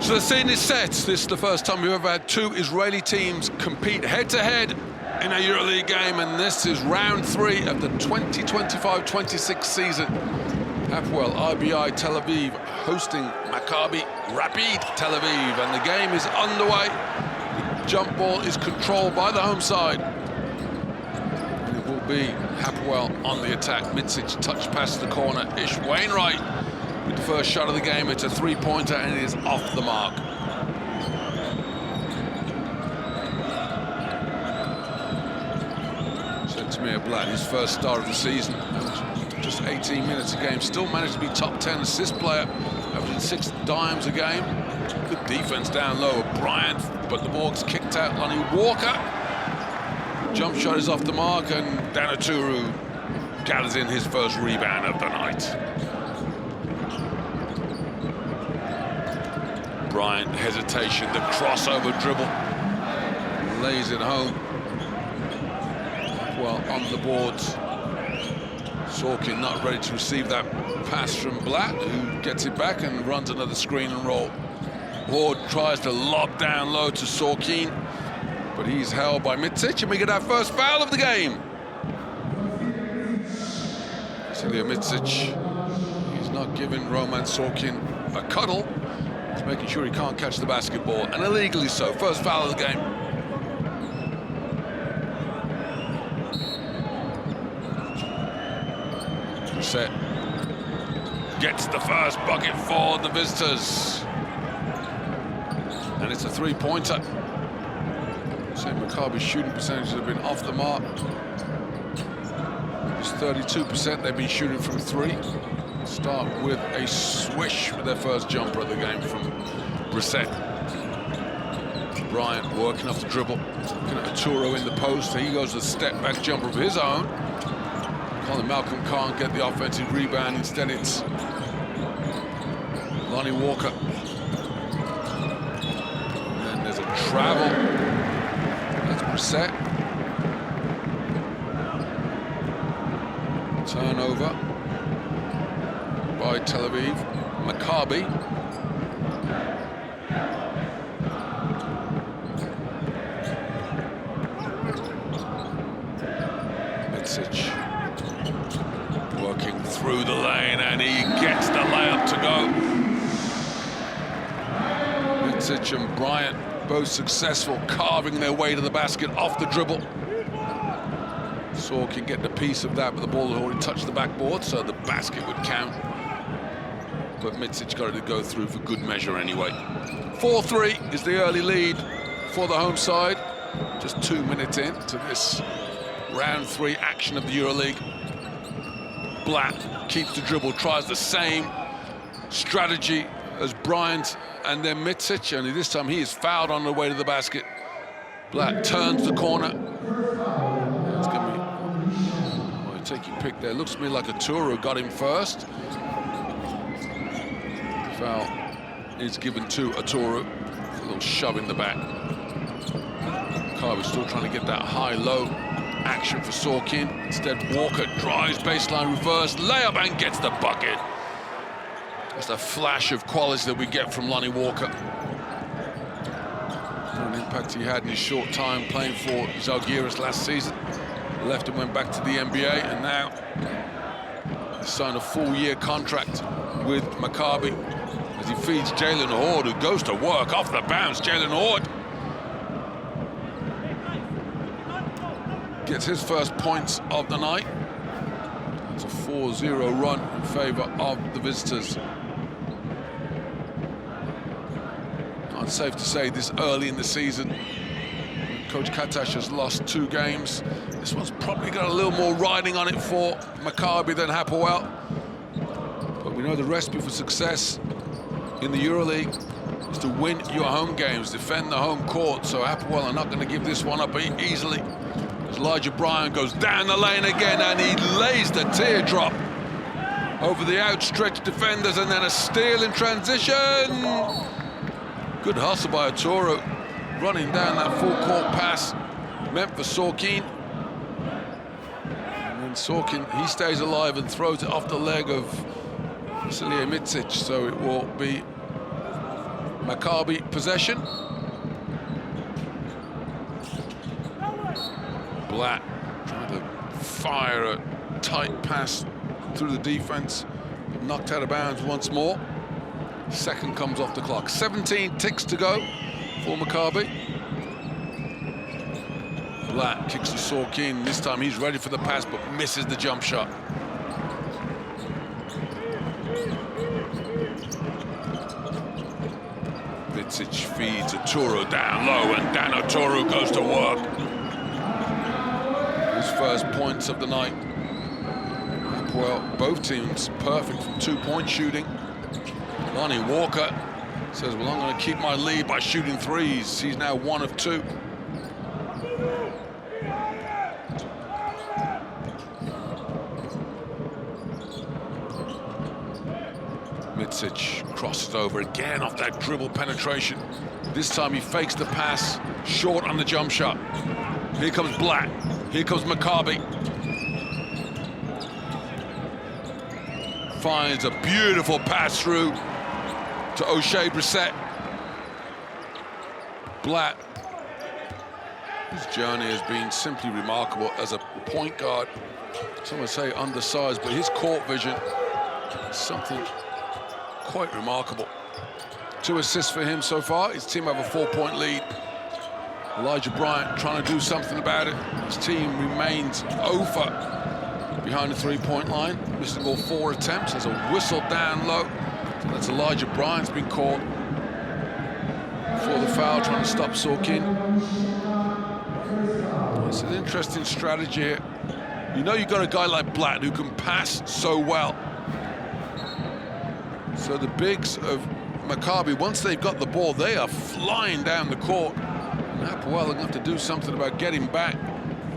So the scene is set. This is the first time we've ever had two Israeli teams compete head-to-head in a EuroLeague game, and this is round 3 of the 2025-26 season. Hapoel RBI Tel Aviv hosting Maccabi Rapyd Tel Aviv, and the game is underway. The jump ball is controlled by the home side. And it will be Hapoel on the attack. Mitsic touch past the corner. Ish Wainwright with the first shot of the game. It's a three-pointer and it is off the mark. Samir Blatt, his first start of the season, just 18 minutes a game, still managed to be top 10 assist player, averaging 6 dimes a game. Good defense down low of Bryant, but the ball's kicked out. Lonnie Walker, jump shot is off the mark, and Danaturu gathers in his first rebound of the night. Bryant, hesitation, the crossover dribble, lays it home. Well, on the boards, Sorkin not ready to receive that pass from Blatt, who gets it back and runs another screen and roll. Ward tries to lob down low to Sorkin, but he's held by Mitsic, and we get our first foul of the game. Vasilija Mitsic, he's not giving Roman Sorkin a cuddle. He's making sure he can't catch the basketball, and illegally so. First foul of the game. Set gets the first bucket for the visitors, and it's a three-pointer. So Maccabi's shooting percentages have been off the mark. It's 32% they've been shooting from 3. Start with a swish with their first jumper of the game from Brissett. Bryant working off the dribble, looking at Arturo in the post. He goes a step-back jumper of his own. Colin Malcolm can't get the offensive rebound. Instead, it's Lonnie Walker. And then there's a travel. That's Brissett. Turnover by Tel Aviv. Maccabi. Mitsic. Working through the lane, and he gets the layup to go. Mitsic and Bryant both successful, carving their way to the basket off the dribble. Sorkin getting a piece of that, but the ball had already touched the backboard, so the basket would count. But Mitsic got it to go through for good measure anyway. 4-3 is the early lead for the home side. Just 2 minutes into this round 3 action of the EuroLeague. Blatt keeps the dribble, tries the same strategy as Bryant and then Mitsic, and this time he is fouled on the way to the basket. Blatt turns the corner. It's going to be, well, take your pick there. Looks to me like Arturo got him first. Foul is given to Arturo. A little shove in the back. Carver's still trying to get that high-low action for Sorkin. Instead, Walker drives baseline reverse, layup, and gets the bucket. That's a flash of quality that we get from Lonnie Walker. What an impact he had in his short time playing for Zalgiris last season. Left and went back to the NBA, and now he signed a full-year contract with Maccabi as he feeds Jalen Horde, who goes to work off the bounce. Jalen Horde gets his first points of the night. It's a 4-0 run in favor of the visitors. It's safe to say this early in the season, Coach Katash has lost 2 games. This one's probably got a little more riding on it for Maccabi than Hapoel. But we know the recipe for success in the EuroLeague is to win your home games, defend the home court. So Hapoel are not going to give this one up easily. Elijah Bryant goes down the lane again, and he lays the teardrop over the outstretched defenders, and then a steal in transition. Good hustle by Arturo, running down that full-court pass meant for Sorkin. And then Sorkin, he stays alive and throws it off the leg of Vasilija Mitsic, so it will be Maccabi possession. Blatt trying to fire a tight pass through the defense, knocked out of bounds once more. Second comes off the clock. 17 ticks to go for Maccabi. Blatt kicks the sock in. This time he's ready for the pass, but misses the jump shot. Vitsic feeds Aturu down low, and Dan Aturu goes to work. His first points of the night. Well, both teams perfect from two-point shooting. Lonnie Walker says, well, I'm going to keep my lead by shooting threes. He's now 1 of 2. Vitsic crosses over again off that dribble penetration. This time he fakes the pass, short on the jump shot. Here comes Blatt. Here comes Maccabi. Finds a beautiful pass through to O'Shea Brissett. Blatt, his journey has been simply remarkable as a point guard. Some would say undersized, but his court vision is something quite remarkable. 2 assists for him so far. His team have a 4-point lead. Elijah Bryant trying to do something about it. His team remains over behind the 3-point line, missing all 4 attempts. There's a whistle down low. That's Elijah Bryant's been called for the foul, trying to stop Sorkin. It's an interesting strategy here. You know you've got a guy like Blatt who can pass so well. So the bigs of Maccabi, once they've got the ball, they are flying down the court. And Hapoel are going to have to do something about getting back,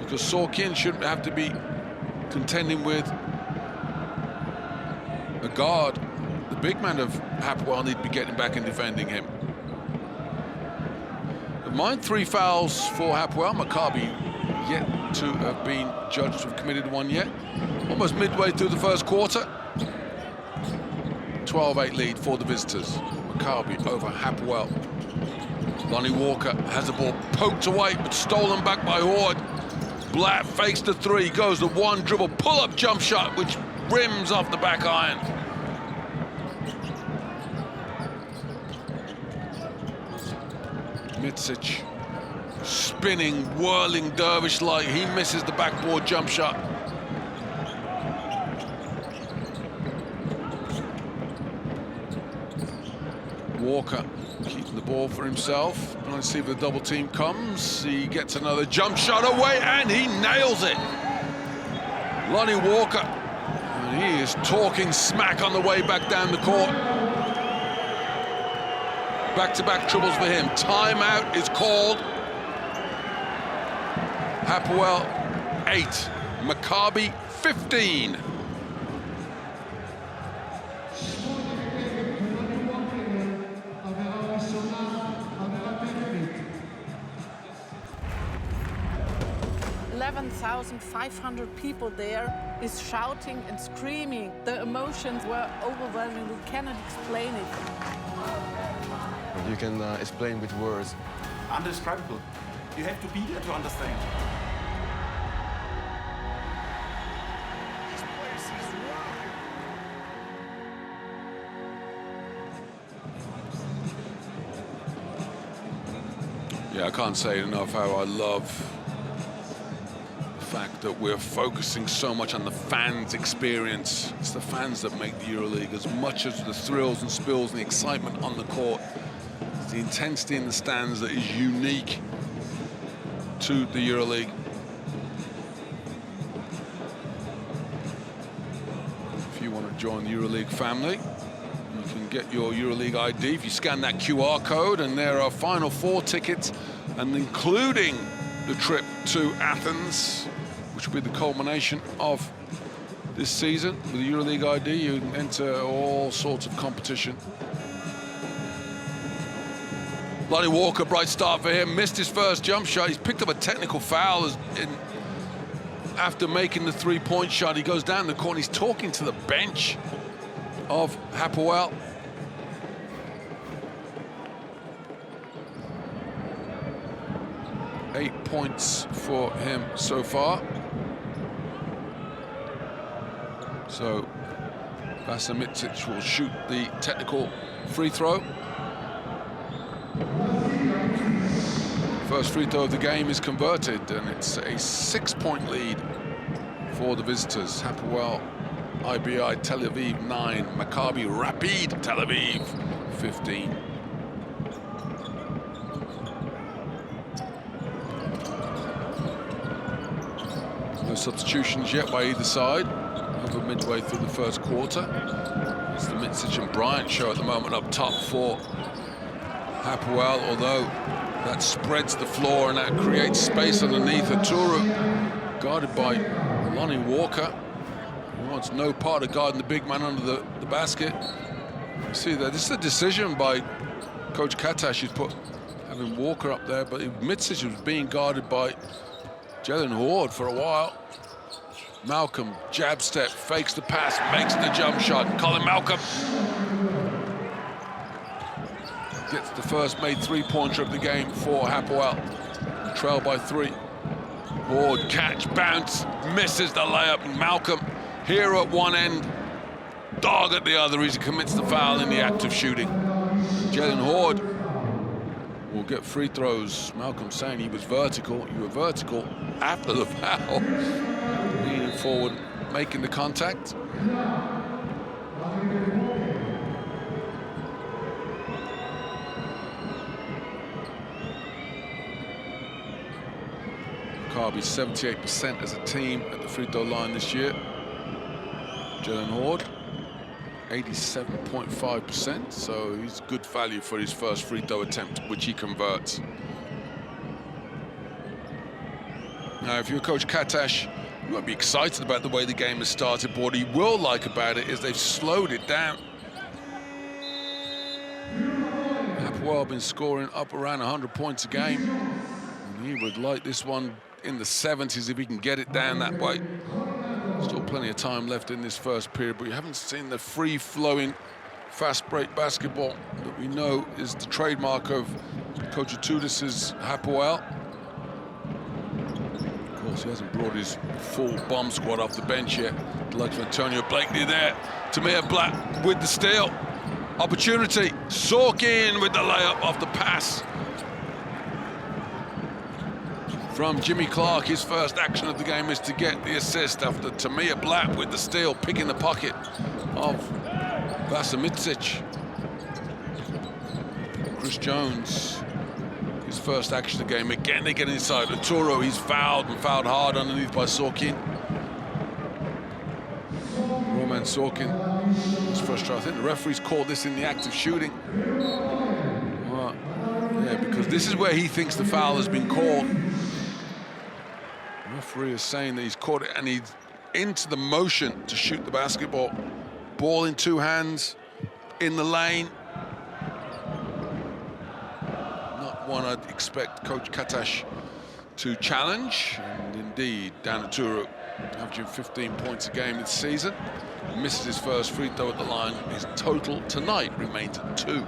because Sorkin shouldn't have to be contending with a guard. The big man of Hapoel need to be getting back and defending him. Of mine, 3 fouls for Hapoel. Maccabi yet to have been judged to have committed one yet. Almost midway through the first quarter. 12-8 lead for the visitors. Maccabi over Hapoel. Lonnie Walker has the ball poked away, but stolen back by Horde. Blatt fakes the 3, goes the 1 dribble, pull-up jump shot, which rims off the back iron. Vitsic spinning, whirling dervish-like. He misses the backboard jump shot. Walker keeping the ball for himself. Trying to see if the double team comes. He gets another jump shot away, and he nails it. Lonnie Walker, and he is talking smack on the way back down the court. Back-to-back triples for him. Timeout is called. Hapoel 8, Maccabi 15. $11,500 people there is shouting and screaming. The emotions were overwhelming. We cannot explain it. You can explain with words. Undescribable. You have to be there to understand. Yeah, I can't say enough how I love the fact that we're focusing so much on the fans' experience. It's the fans that make the EuroLeague as much as the thrills and spills and the excitement on the court. It's the intensity in the stands that is unique to the EuroLeague. If you want to join the EuroLeague family, you can get your EuroLeague ID if you scan that QR code, and there are Final Four tickets, and including the trip to Athens, which will be the culmination of this season. With the EuroLeague ID, you can enter all sorts of competition. Lonnie Walker, bright start for him, missed his first jump shot. He's picked up a technical foul after making the 3-point shot. He goes down the court, he's talking to the bench of Hapoel. 8 points for him so far. So Vasamitsic will shoot the technical free throw. First free throw of the game is converted, and it's a 6-point lead for the visitors. Hapoel IBI Tel Aviv 9, Maccabi Rapyd Tel Aviv 15. No substitutions yet by either side. Over midway through the first quarter. It's the Mitsic and Bryant show at the moment up top for Hapoel, although that spreads the floor and that creates space underneath. Aturu guarded by Lonnie Walker, who wants no part of guarding the big man under the basket. You see that this is a decision by Coach Katash. He's put having Walker up there, but Mitsic was being guarded by Jalen Horde for a while. Malcolm, jab step, fakes the pass, makes the jump shot. Colin Malcolm gets the first made three-pointer of the game for Hapoel. Trail by 3. Horde, catch, bounce, misses the layup. Malcolm here at one end, dog at the other. He commits the foul in the act of shooting. Jalen Horde will get free throws. Malcolm saying he was vertical. You were vertical after the foul. Leaning forward, making the contact. Maccabi 78% as a team at the free throw line this year. Jalen Horde 87.5%, so he's good value for his first free throw attempt, which he converts. Now, if you're Coach Katash, you won't be excited about the way the game has started, but what he will like about it is they've slowed it down. Hapoel been scoring up around 100 points a game, and he would like this one in the 70s if he can get it down that way. Still plenty of time left in this first period, but you haven't seen the free-flowing, fast-break basketball that we know is the trademark of Coach Atudis's Hapoel. Of course, he hasn't brought his full bomb squad off the bench yet. The likes of Antonio Blakely there. Tamir Black with the steal. Opportunity. Sorkin with the layup off the pass from Jimmy Clark. His first action of the game is to get the assist after Tamir Black with the steal, picking the pocket of Vasamitsic. Chris Jones, his first action of the game. Again, they get inside. Aturu, he's fouled and fouled hard underneath by Sorkin. Roman Sorkin is frustrated. I think the referee's called this in the act of shooting. Well, yeah, because this is where he thinks the foul has been called. The referee is saying that he's caught it and he's into the motion to shoot the basketball. Ball in 2 hands, in the lane. Not one I'd expect Coach Katash to challenge. And indeed, Dan Aturu, averaging 15 points a game this season, misses his first free throw at the line. His total tonight remains at 2.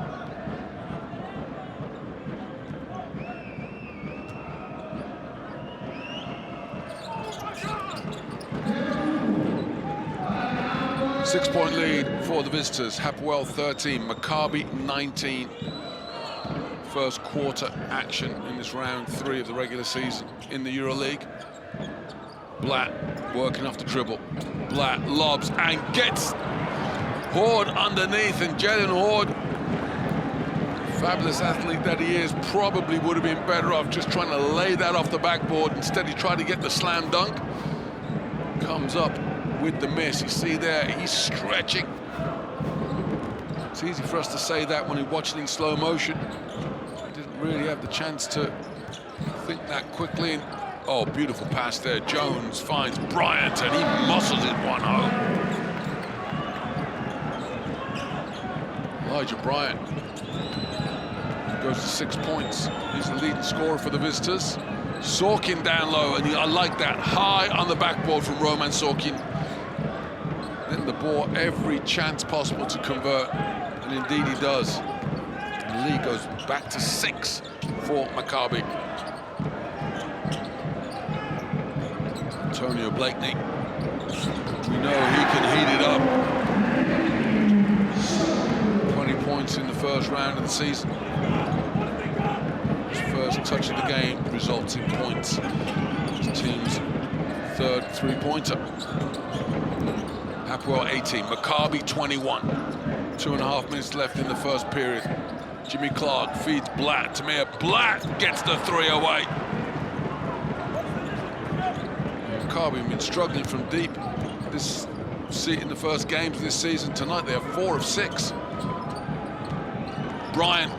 Six-point lead for the visitors. Hapoel 13, Maccabi 19. First quarter action in this round 3 of the regular season in the EuroLeague. Blatt working off the dribble. Blatt lobs and gets Horde underneath, and Jalen Horde, fabulous athlete that he is, probably would have been better off just trying to lay that off the backboard. Instead, he tried to get the slam dunk. Comes up with the miss. You see there, he's stretching. It's easy for us to say that when we watch it in slow motion. He didn't really have the chance to think that quickly. And, oh, beautiful pass there. Jones finds Bryant and he muscles it one home. Elijah Bryant goes to 6 points. He's the leading scorer for the visitors. Sorkin down low, and I like that. High on the backboard from Roman Sorkin. Then the ball, every chance possible to convert, and indeed he does. And the lead goes back to 6 for Maccabi. Antonio Blakeney. We know he can heat it up. 20 points in the first round of the season. His first touch of the game results in points. His team's third three-pointer. Hapoel 18, Maccabi 21. 2.5 minutes left in the first period. Jimmy Clark feeds Blatt. Tamir Blatt gets the three away. Maccabi have been struggling from deep this in the first games of this season. Tonight they have 4 of 6. Bryant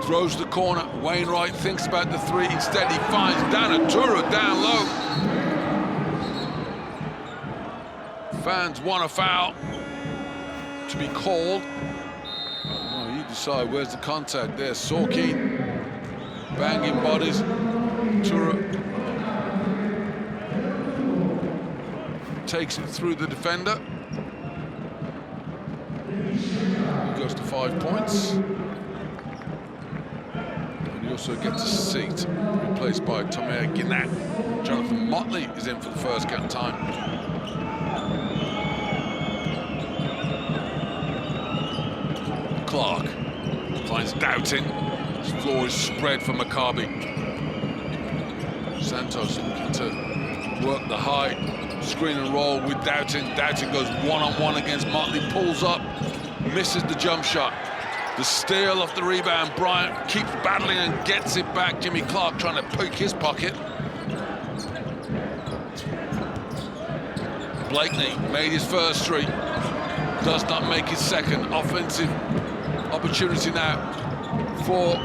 throws the corner. Wainwright thinks about the three. Instead he finds Danatura down low. Fans want a foul to be called. Oh, you decide where's the contact there. Sorky banging bodies. Tura takes it through the defender. He goes to 5 points. And he also gets a seat, replaced by Tomer Ginat. Jonathan Motley is in for the first time. Clark finds Doughton. His floor is spread for Maccabi. Santos looking to work the high screen and roll with Doughton. Doughton goes one-on-one against Motley, pulls up, misses the jump shot. The steal off the rebound. Bryant keeps battling and gets it back. Jimmy Clark trying to poke his pocket. Blakeney made his first three. Does not make his second. Offensive opportunity now for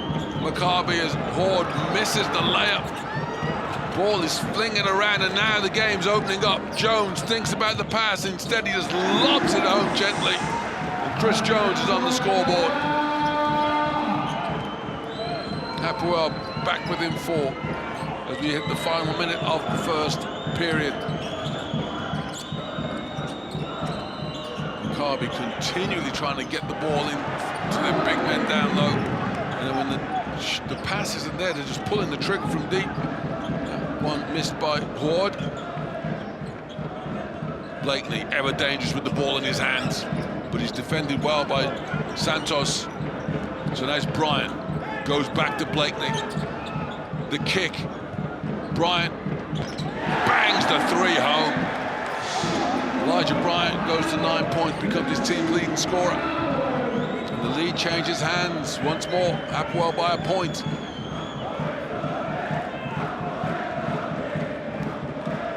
Maccabi as Horde misses the layup. Ball is flinging around and now the game's opening up. Jones thinks about the pass. Instead he just lobs it home gently. And Chris Jones is on the scoreboard. Hapoel back within 4 as we hit the final minute of the first period. Maccabi continually trying to get the ball in to their big men down low. And then when the pass isn't there, they're just pulling the trigger from deep. One missed by Horde. Blakeney, ever dangerous with the ball in his hands, but he's defended well by Santos. So now it's Bryant. Goes back to Blakeney. The kick. Bryant bangs the three home. Elijah Bryant goes to 9 points, becomes his team's leading scorer. And the lead changes hands once more. Hapoel by a point.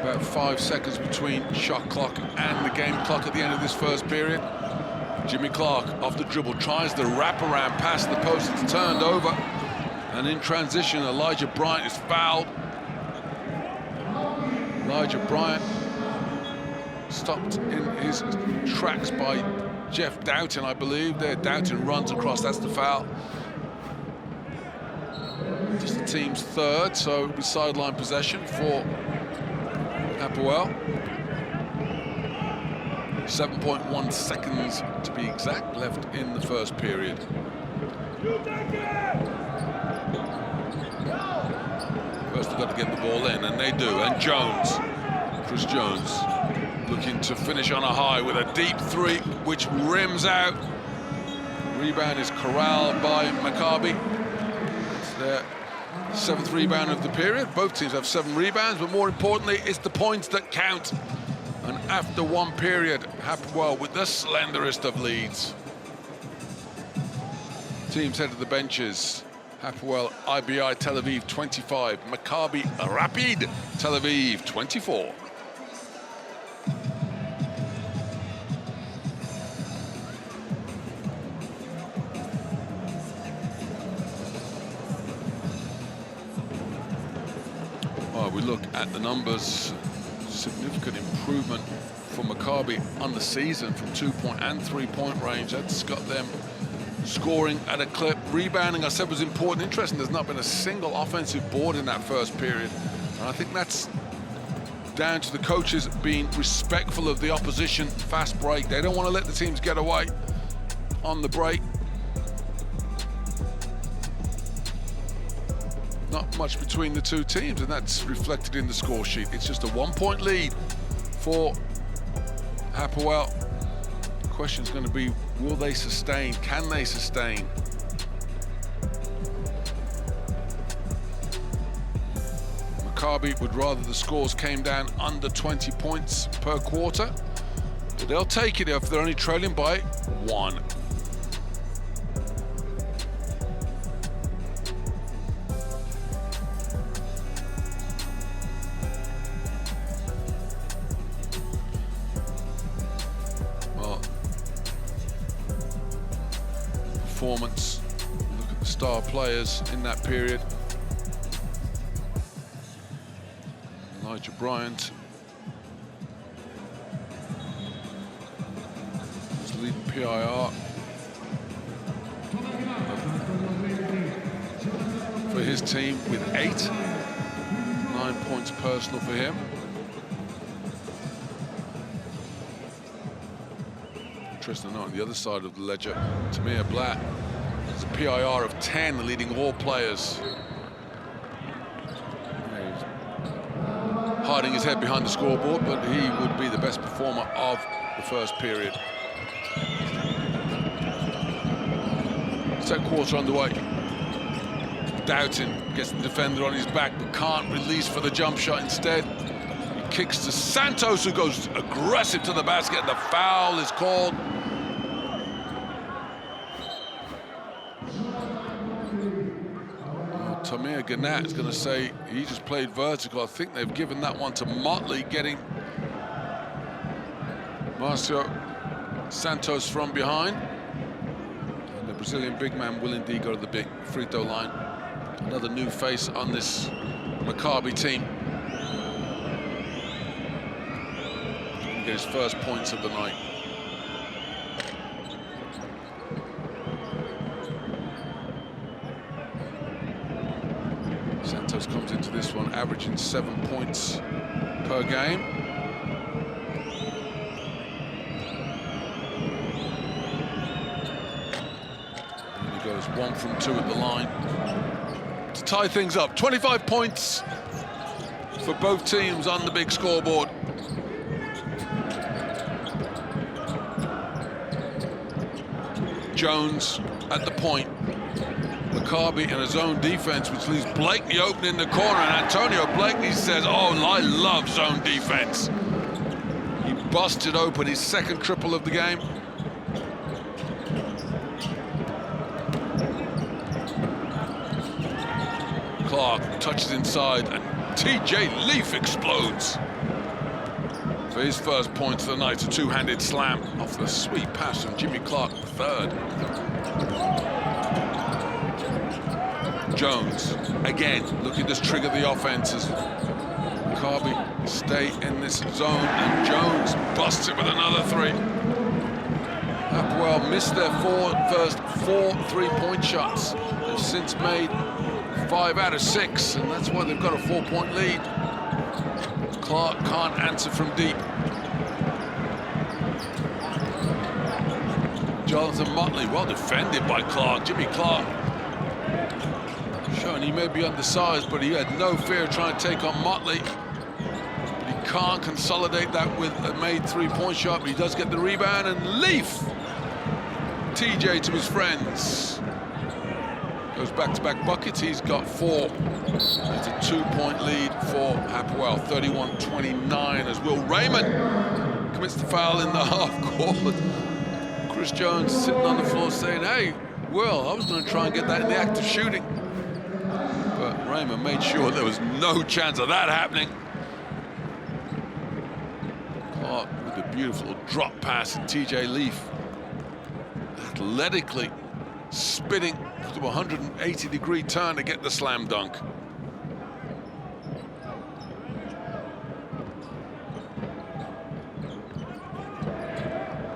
About 5 seconds between shot clock and the game clock at the end of this first period. Jimmy Clark off the dribble tries the wraparound pass. The post is turned over. And in transition, Elijah Bryant is fouled. Elijah Bryant stopped in his tracks by Jeff Doughton, I believe. There, Doughton runs across, that's the foul. Just the team's third, so it'll be sideline possession for Hapoel. 7.1 seconds to be exact left in the first period. First they've got to get the ball in, and they do. And Jones, Chris Jones, looking to finish on a high with a deep three, which rims out. Rebound is corralled by Maccabi. It's their 7th rebound of the period. Both teams have 7 rebounds, but more importantly, it's the points that count. And after one period, Hapoel with the slenderest of leads. Teams head to the benches. Hapoel IBI Tel Aviv 25, Maccabi Rapyd Tel Aviv 24. We look at the numbers, significant improvement for Maccabi on the season from 2-point and 3-point range. That's got them scoring at a clip. Rebounding, I said, was important. Interesting, there's not been a single offensive board in that first period. And I think that's down to the coaches being respectful of the opposition. Fast break. They don't want to let the teams get away on the break. not much between the two teams, and that's reflected in the score sheet. It's just a 1-point lead for Hapoel. The question's going to be, will they sustain? Can they sustain? Maccabi would rather the scores came down under 20 points per quarter, but they'll take it if they're only trailing by 1. Well, performance, look at the star players in that period. Bryant is leading PIR for his team with 8. 9 points personal for him. Interesting to note on the other side of the ledger, Tamir Blatt has a PIR of 10, leading all players. Hiding his head behind the scoreboard, but he would be the best performer of the first period. Second quarter underway. Doughton gets the defender on his back, but can't release for the jump shot. Instead, he kicks to Santos, who goes aggressive to the basket, and the foul is called. Tamir Gannat is going to say he just played vertical. I think they've given that one to Motley, getting Marcio Santos from behind. And the Brazilian big man will indeed go to the big free throw line. Another new face on this Maccabi team. He'll get his first points of the night. Santos comes into this one averaging 7 points per game. And he goes 1 from 2 at the line to tie things up. 25 points for both teams on the big scoreboard. Jones at the point. Maccabi in his own defense, which leaves Blakeney open in the corner, and Antonio Blakeney says, oh, I love zone defense. He busted open his second triple of the game. Clark touches inside, and TJ Leaf explodes for his first point of the night, a two-handed slam off the sweet pass from Jimmy Clark, third. Jones, again, looking to trigger the offense as Maccabi stay in this zone, and Jones busts it with another 3. Hapoel missed their first 4 3-point shots. They've since made 5 out of 6, and that's why they've got a 4-point lead. Clark can't answer from deep. Jonathan Motley, well defended by Clark. Jimmy Clark showing he may be undersized, but he had no fear trying to take on Motley. But he can't consolidate that with a made 3-point shot, but he does get the rebound, and Leaf, TJ to his friends. Goes back-to-back buckets, he's got 4. It's a 2-point lead for Hapoel, 31-29, as Will Raymond commits the foul in the half court. Chris Jones sitting on the floor saying, hey, Will, I was going to try and get that in the act of shooting. But Raymond made sure there was no chance of that happening. Clark with a beautiful drop pass, and TJ Leaf athletically spinning to a 180-degree turn to get the slam dunk.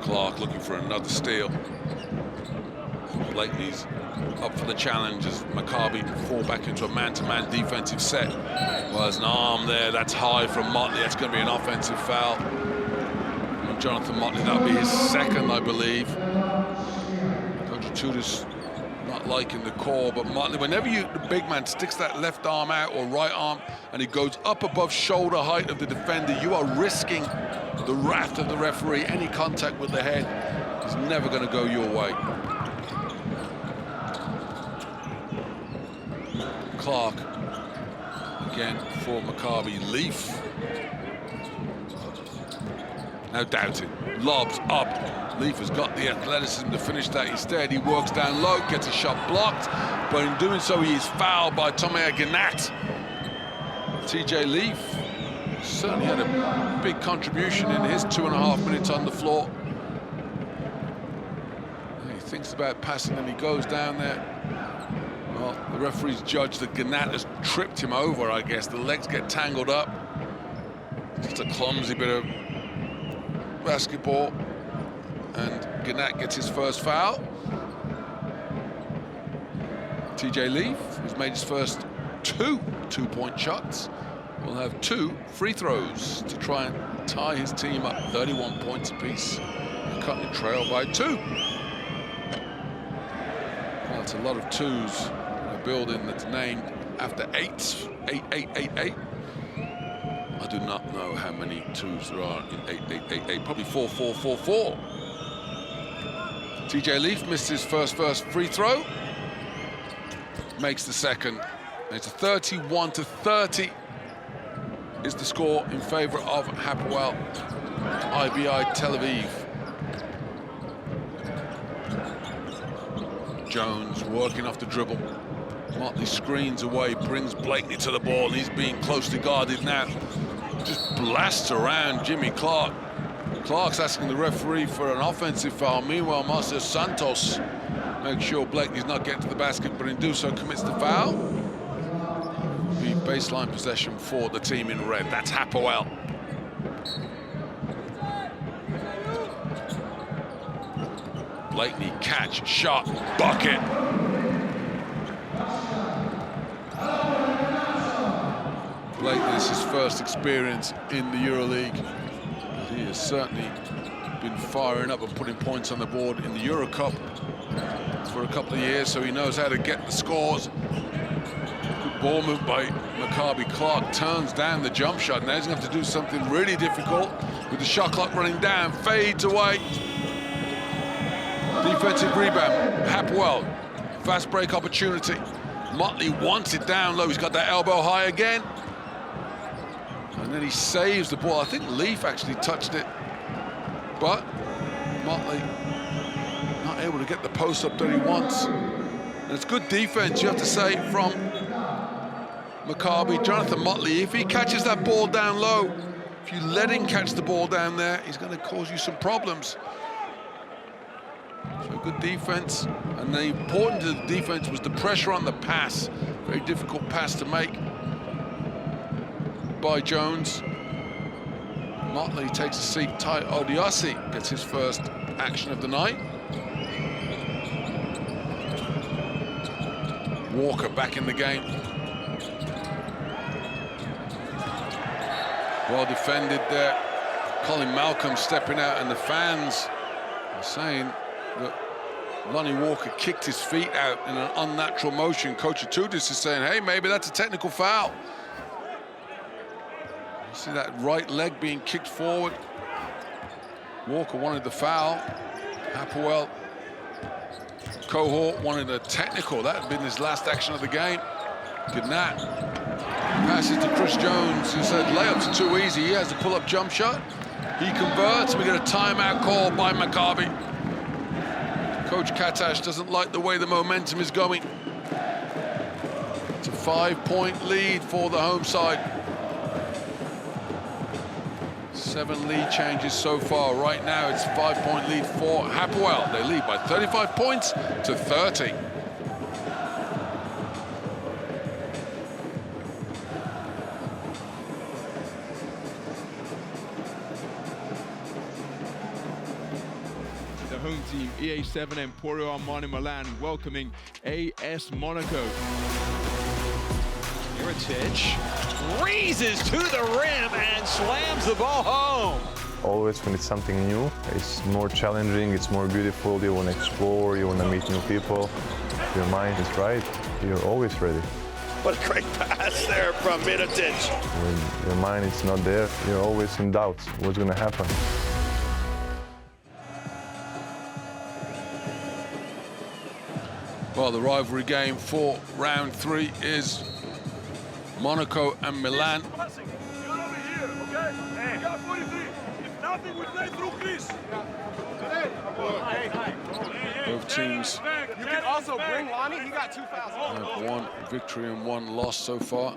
Clark looking for another steal. Blakeney's up for the challenge as Maccabi fall back into a man-to-man defensive set. Well, there's an arm there, that's high from Motley. That's going to be an offensive foul. And Jonathan Motley, that'll be his second, I believe. Coach Tudor's not not liking the call, but Motley, whenever the big man sticks that left arm out or right arm and it goes up above shoulder height of the defender, you are risking the wrath of the referee. Any contact with the head is never going to go your way. Clark again for Maccabi. Leaf now doubting, lobs up. Leaf has got the athleticism to finish that. Instead, he works down low, gets a shot blocked, but in doing so, he is fouled by Tomea Gnat. TJ Leaf certainly had a big contribution in his 2.5 minutes on the floor. He thinks about passing and he goes down there. Well, the referee's judged that Gnat has tripped him over, I guess. The legs get tangled up. Just a clumsy bit of basketball, and Gnat gets his first foul. TJ Leaf, who's made his first two-point shots, will have 2 free throws to try and tie his team up 31 points apiece. Cutting trail by 2. Well, it's a lot of 2s in a building that's named after 8s. 8888. I do not know how many 2s there are in 8888. Probably 4444. TJ Leaf missed his first free throw. Makes the second. It's a 31-30 is the score in favor of Hapoel IBI Tel Aviv. Jones working off the dribble. Motley screens away, brings Blakeney to the ball, and he's being closely guarded now. Just blasts around Jimmy Clark. Clark's asking the referee for an offensive foul. Meanwhile, Marcel Santos makes sure Blakeney's not getting to the basket, but in doing so commits the foul. Be baseline possession for the team in red. That's Hapoel. Blakeney catch, shot, bucket. Blakeney, this is his first experience in the EuroLeague. He has certainly been firing up and putting points on the board in the Euro Cup for a couple of years, so he knows how to get the scores. Good ball move by Maccabi. Clark turns down the jump shot. Now he's going to have to do something really difficult with the shot clock running down. Fades away. Defensive rebound. Hapoel. Fast break opportunity. Motley wants it down low. He's got that elbow high again. And then he saves the ball. I think Leaf actually touched it, but Motley not able to get the post up that he wants. And it's good defense, you have to say, from Maccabi. Jonathan Motley, if he catches that ball down low, if you let him catch the ball down there, he's going to cause you some problems. So good defense, and the important to the defense was the pressure on the pass. Very difficult pass to make by Jones. Motley takes a seat. Ty Odiasi gets his first action of the night. Walker back in the game. Well defended there. Colin Malcolm stepping out, and the fans are saying that Lonnie Walker kicked his feet out in an unnatural motion. Coach Atudis is saying, hey, maybe that's a technical foul. See that right leg being kicked forward. Walker wanted the foul. Hapoel cohort wanted a technical. That had been his last action of the game. Gnat passes to Chris Jones, who said layups are too easy. He has a pull-up jump shot. He converts. We get a timeout call by Maccabi. Coach Katash doesn't like the way the momentum is going. It's a 5-point lead for the home side. 7 lead changes so far. Right now, it's a 5-point lead for Hapoel. They lead by 35 points to 30. The home team, EA7 Emporio Armani Milan, welcoming AS Monaco. Mirotic breezes to the rim and slams the ball home. Always when it's something new, it's more challenging, it's more beautiful, you want to explore, you want to meet new people. your mind is right, you're always ready. What a great pass there from Mirotic. When your mind is not there, you're always in doubt what's going to happen. Well, the rivalry game for round 3 is Monaco and Milan. Both teams You can also bring Lonnie. He got 2 fouls. have 1 victory and 1 loss so far.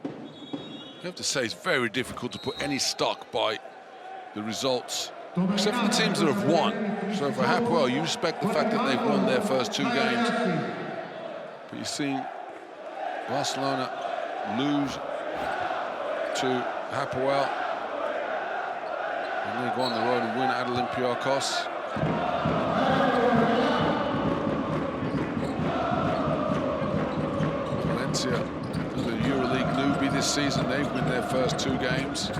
You have to say it's very difficult to put any stock by the results, except for the teams that have won. So for Hapoel, you respect the fact that they've won their first 2 games. But you've seen Barcelona lose to Hapoel, and they go on the road and win at Olympiacos. Valencia, the EuroLeague newbie this season, they win their first 2 games.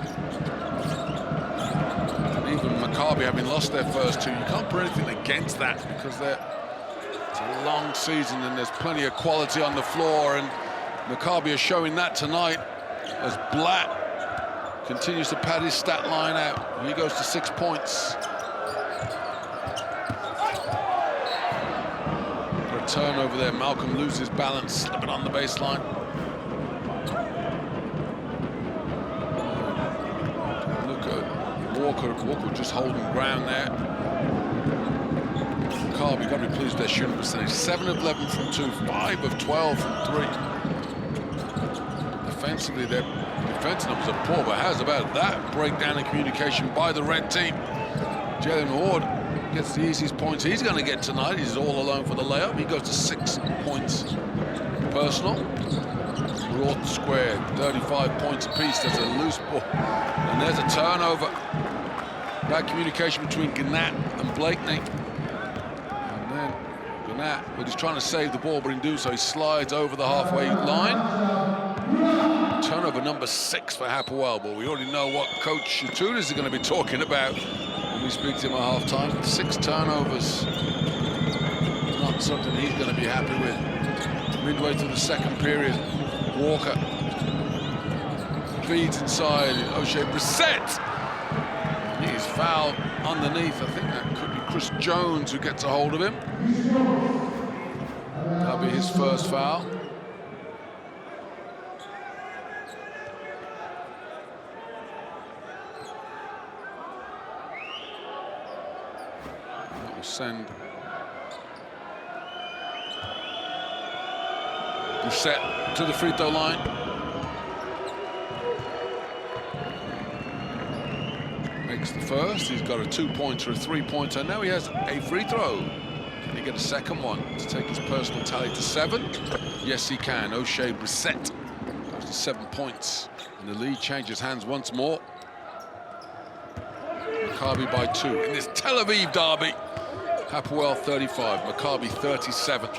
And even Maccabi, having lost their first 2, you can't put anything against that because it's a long season and there's plenty of quality on the floor, and Maccabi are showing that tonight as Blatt continues to pad his stat line out. He goes to 6 points. For a turnover there, Malcolm loses balance, slipping on the baseline. Look at Walker just holding ground there. Maccabi got to be pleased with their shooting percentage. 7 of 11 from 2, 5 of 12 from 3. Defensively, their defensive numbers are poor, but how's about that breakdown in communication by the red team? Jalen Ward gets the easiest points he's going to get tonight. He's all alone for the layup. He goes to 6 points personal. Roth squared, 35 points apiece. There's a loose ball, and there's a turnover. Bad communication between Gnat and Blakeney. And then Gnat, well, he's trying to save the ball, but in doing so, he slides over the halfway line. Turnover number 6 for Hapoel, but we already know what Coach Shatuda is going to be talking about when we speak to him at halftime. 6 turnovers, not something he's going to be happy with. Midway through the second period, Walker feeds inside. O'Shea Brissett. He's fouled underneath. I think that could be Chris Jones who gets a hold of him. That'll be his first foul. Send Brissett to the free throw line. Makes the first. He's got a 2-pointer, a 3-pointer. Now he has a free throw. Can he get a second one to take his personal tally to 7? Yes, he can. O'Shea Brissett goes to 7 points, and the lead changes hands once more. Maccabi by 2 in this Tel Aviv derby. Hapoel 35, Maccabi 37.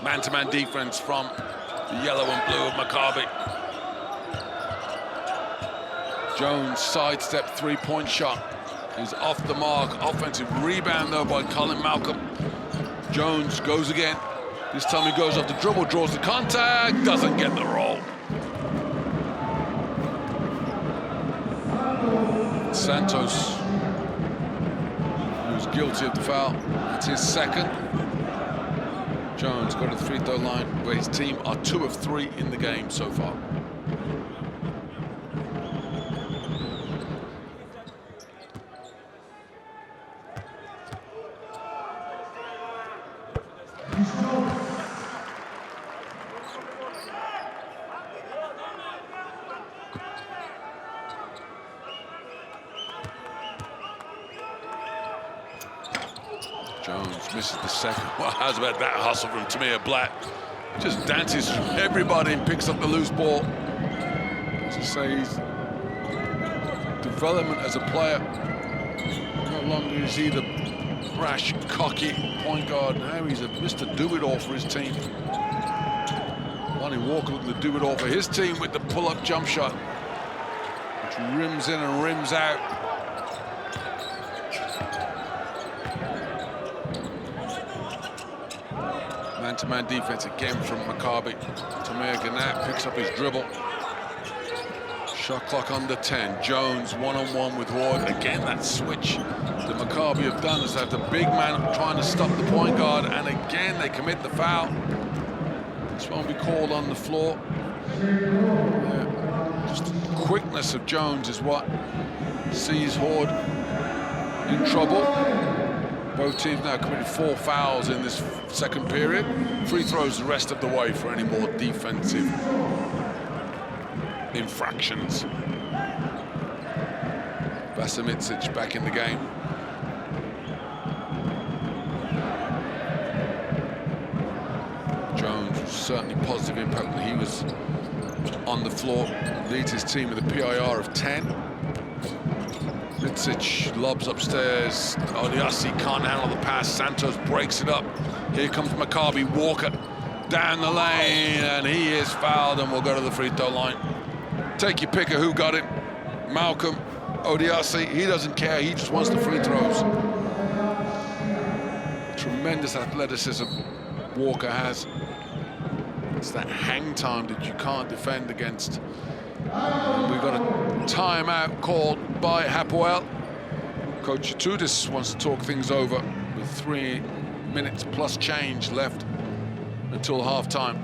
Man-to-man defense from the yellow and blue of Maccabi. Jones sidestep 3-point shot. He's off the mark. Offensive rebound though by Colin Malcolm. Jones goes again. This time he goes off the dribble, draws the contact, doesn't get the roll. Santos, who's guilty of the foul, that's his second. Jones got to the free throw line, where his team are 2 of 3 in the game so far. Jones misses the second. Well, how's about that hustle from Tamir Blatt? Just dances through everybody and picks up the loose ball. As I say, his development as a player, no longer is he the brash, cocky point guard. Now he's a Mr. Do-It-All for his team. Lonnie Walker looking to do it all for his team with the pull-up jump shot, which rims in and rims out. man-to-man defense again from Maccabi. Tamir Ganat picks up his dribble. Shot clock under 10. Jones one-on-one with Ward. Again, that switch that Maccabi have done is have the big man trying to stop the point guard, and again they commit the foul. This won't be called on the floor. Just the quickness of Jones is what sees Horde in trouble. Both teams now committed 4 fouls in this second period. Free throws the rest of the way for any more defensive infractions. Vasimicic back in the game. Jones was certainly positive impact when he was on the floor. Leads his team with a PIR of 10. Micic lobs upstairs. Odiasi can't handle the pass. Santos breaks it up. Here comes Maccabi. Walker down the lane, and he is fouled and will go to the free throw line. Take your pick of who got it. Malcolm, Odiasi, he doesn't care. He just wants the free throws. Tremendous athleticism Walker has. It's that hang time that you can't defend against. We've got a timeout called by Hapoel. Coach Tudis wants to talk things over with 3 minutes plus change left until halftime.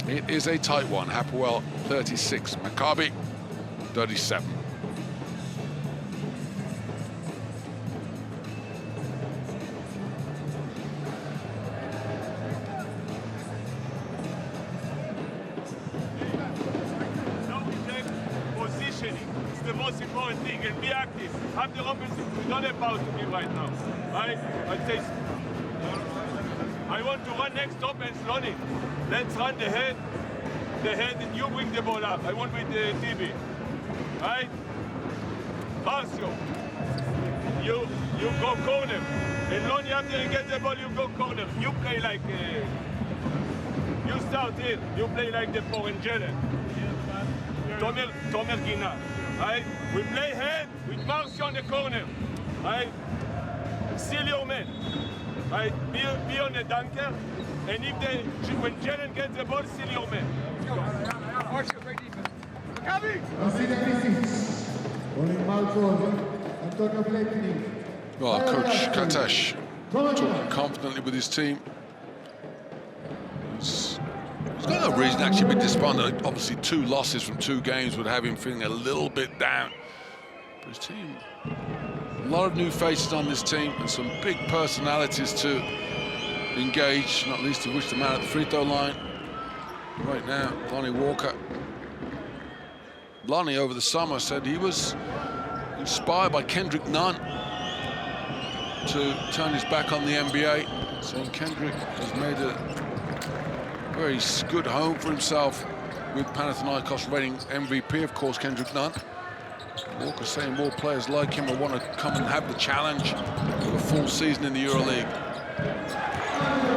It is a tight one. Hapoel 36, Maccabi 37. Have the opposite. We don't about to be right now. Right? I want to run next up and slowly. Let's run the head, and you bring the ball up. I want with the TV. Right? Marcio, you go corner. And Lonnie after you get the ball, you go corner. You play like you start here. You play like the foreign jailer. Tomer Gina. Right? We play head with Marcio on the corner. Right? Seal your man. Right? Be on the dunker. And if they, when Jalen gets the ball, seal your man. Well, Coach Katash talking confidently with his team. He's got no reason to actually be despondent. Obviously, 2 losses from 2 games would have him feeling a little bit down. But his team, a lot of new faces on this team and some big personalities to engage, not least of which the man at the free throw line right now, Lonnie Walker. Lonnie over the summer said he was inspired by Kendrick Nunn to turn his back on the NBA, saying Kendrick has made a very good home for himself with Panathinaikos reigning MVP, of course, Kendrick Nunn. Walker saying more players like him will want to come and have the challenge of a full season in the EuroLeague.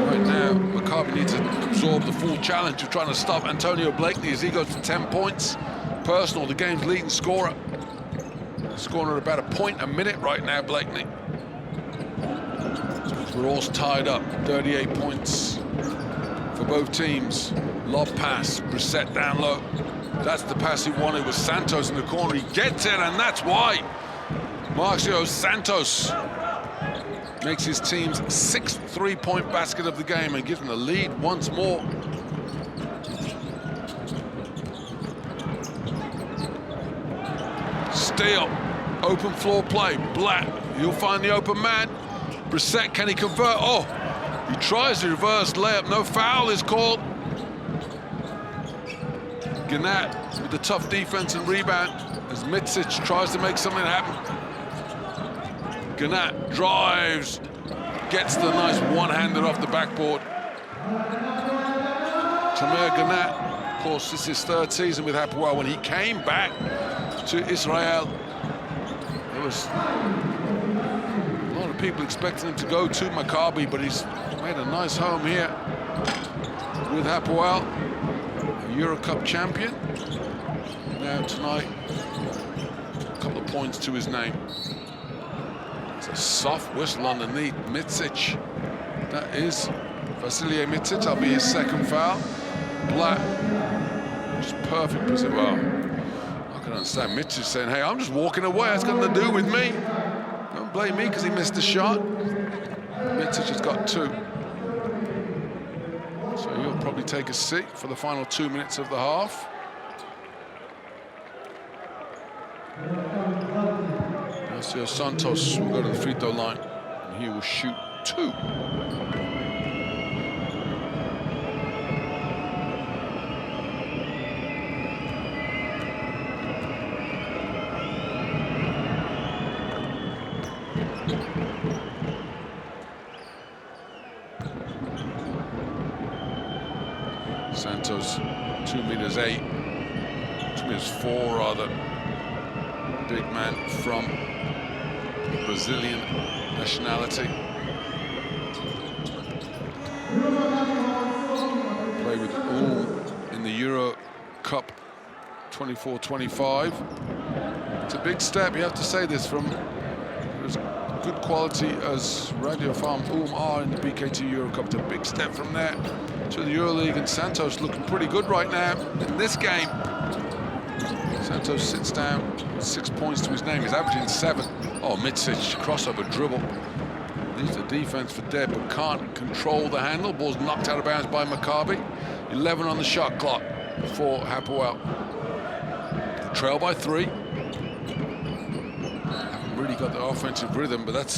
Right now, Maccabi needs to absorb the full challenge of trying to stop Antonio Blakeney as he goes for 10 points. Personal, the game's leading scorer. Scoring at about a point a minute right now, Blakeney. We're all tied up, 38 points for both teams. Lob pass, Brissett down low. That's the pass he wanted with Santos in the corner. He gets it, and that's why Marcio Santos makes his team's 6th three-point basket of the game and gives them the lead once more. Steal, open floor play, Black, he'll find the open man. Brissett, can he convert? Oh, he tries the reverse layup, no foul is called. Ganat with the tough defense and rebound as Micic tries to make something happen. Ganat drives, gets the nice one-hander off the backboard. Tamir Ganat, of course, this is his 3rd season with Hapoel. When he came back to Israel, there was a lot of people expecting him to go to Maccabi, but he's made a nice home here with Hapoel, a Euro Cup champion. Now tonight, a couple of points to his name. As a soft whistle underneath. Mitsic. That is Vasilije Mitsic. That'll be his second foul. Blatt. Just perfect position. Well, I can understand Mitsic saying, hey, I'm just walking away. That's got nothing to do with me. Don't blame me because he missed the shot. Mitsic has got 2. So he'll probably take a seat for the final 2 minutes of the half. Ignacio Santos will go to the free throw line and he will shoot 2. Santos, 2 meters 8, 2 meters 4 rather. Big man from Brazilian nationality. Played with in the Euro Cup 24-25. It's a big step, you have to say this, from as good quality as Radio Farm are in the BKT Euro Cup. It's a big step from there to the EuroLeague, and Santos looking pretty good right now in this game. Santos sits down, 6 points to his name. He's averaging 7. Oh, Mitsic, crossover dribble. Leaves the defense for dead, but can't control the handle. Ball's knocked out of bounds by Maccabi. 11 on the shot clock for Hapoel. Trail by 3. Haven't really got the offensive rhythm, but that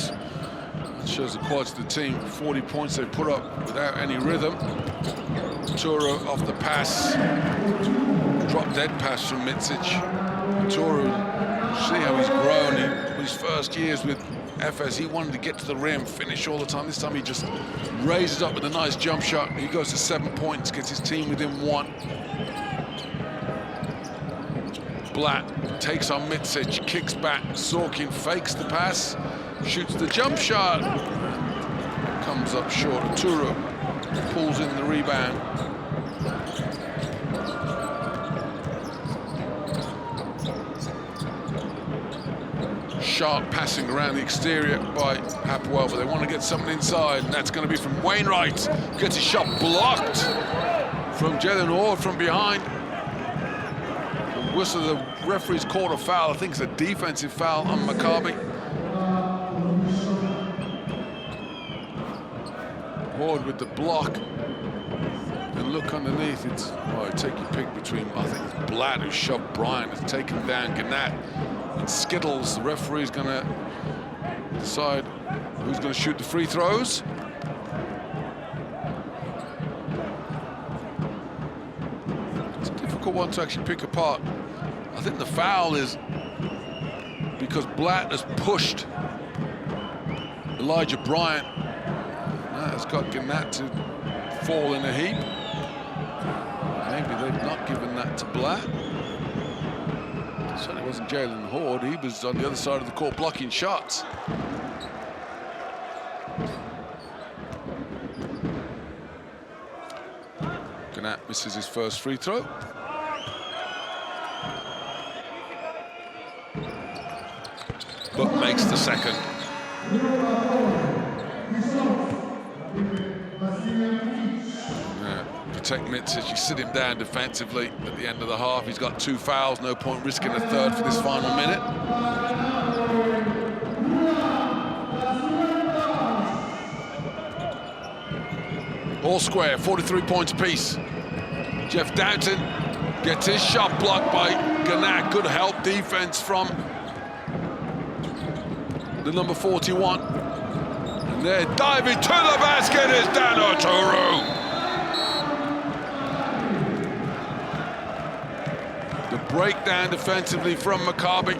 shows the quality of the team. 40 points they put up without any rhythm. Turo off the pass. Drop dead pass from Mitsic. Turo, see how he's grown. His first years with FS, he wanted to get to the rim, finish all the time. This time he just raises up with a nice jump shot. He goes to 7 points, gets his team within 1. Blatt takes on Mitsic, kicks back. Sorkin fakes the pass, shoots the jump shot. Comes up short. Turo pulls in the rebound. Sharp passing around the exterior by Hapoel, but they want to get something inside, and that's going to be from Wainwright. Gets his shot blocked from Jalen Ward from behind. The whistle, the referee's called a foul. I think it's a defensive foul on Maccabi. Ward with the block. And look underneath, it's, oh, take your pick between, I think it's Blatt who shoved Bryant, has taken down Gannat. And Skittles, the referee's going to decide who's going to shoot the free throws. It's a difficult one to actually pick apart. I think the foul is because Blatt has pushed Elijah Bryant. That has got Gannat to fall in a heap. Maybe they've not given that to Blatt. Certainly wasn't Jalen Ward. He was on the other side of the court blocking shots. Gannat misses his first free throw. But makes the second. Protect Mitsic, you sit him down defensively at the end of the half. He's got 2 fouls, no point risking a third for this final minute. All square, 43 points apiece. Jeff Downton gets his shot blocked by Gannat. Good help defense from the number 41. And they're diving to the basket is Dano Toro. Breakdown defensively from Maccabi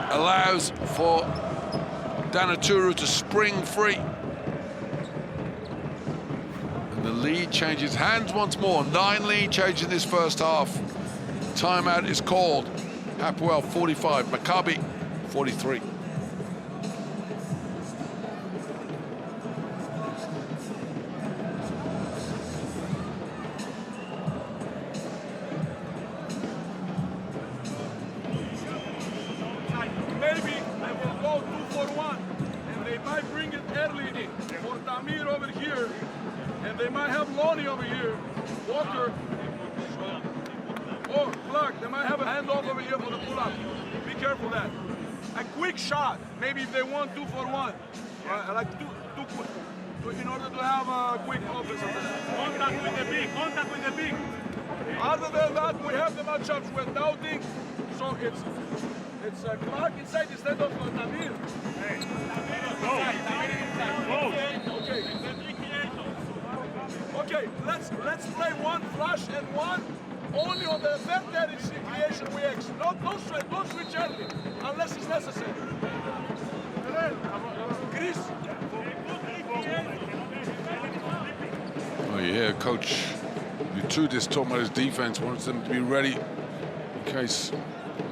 allows for Danaturu to spring free. And the lead changes hands once more. 9 lead changes in this first half. Timeout is called. Hapoel 45, Maccabi 43. They might have Lonnie over here. Walker. Oh, Clark, they might have a handoff over here for the pull-up. Be careful that. A quick shot. Maybe if they want 2 for 1. I like two quick. In order to have a quick offense. Contact with the big. Contact with the big. Other than that, we have the matchups we're doubting. So it's Clark inside instead of Nabil. Hey. Okay, let's play one flash and one only on the event that is in creation we exit. Don't switch early unless it's necessary. Chris. Oh yeah, Coach Yutudis talking about his defense, wants them to be ready in case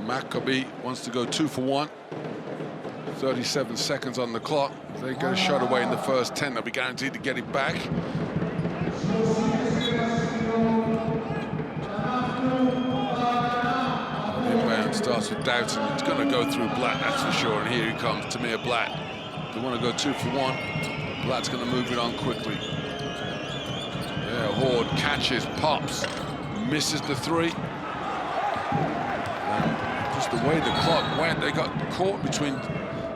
Maccabi wants to go 2 for 1. 37 seconds on the clock. If they get a shot away in the first 10, they'll be guaranteed to get it back. Inbound starts with Doughton. It's going to go through Blatt, that's for sure. And here he comes, Tamir Blatt. They want to go 2 for 1. Blatt's going to move it on quickly. Yeah, Horde catches, pops, misses the 3. And just the way the clock went, they got caught between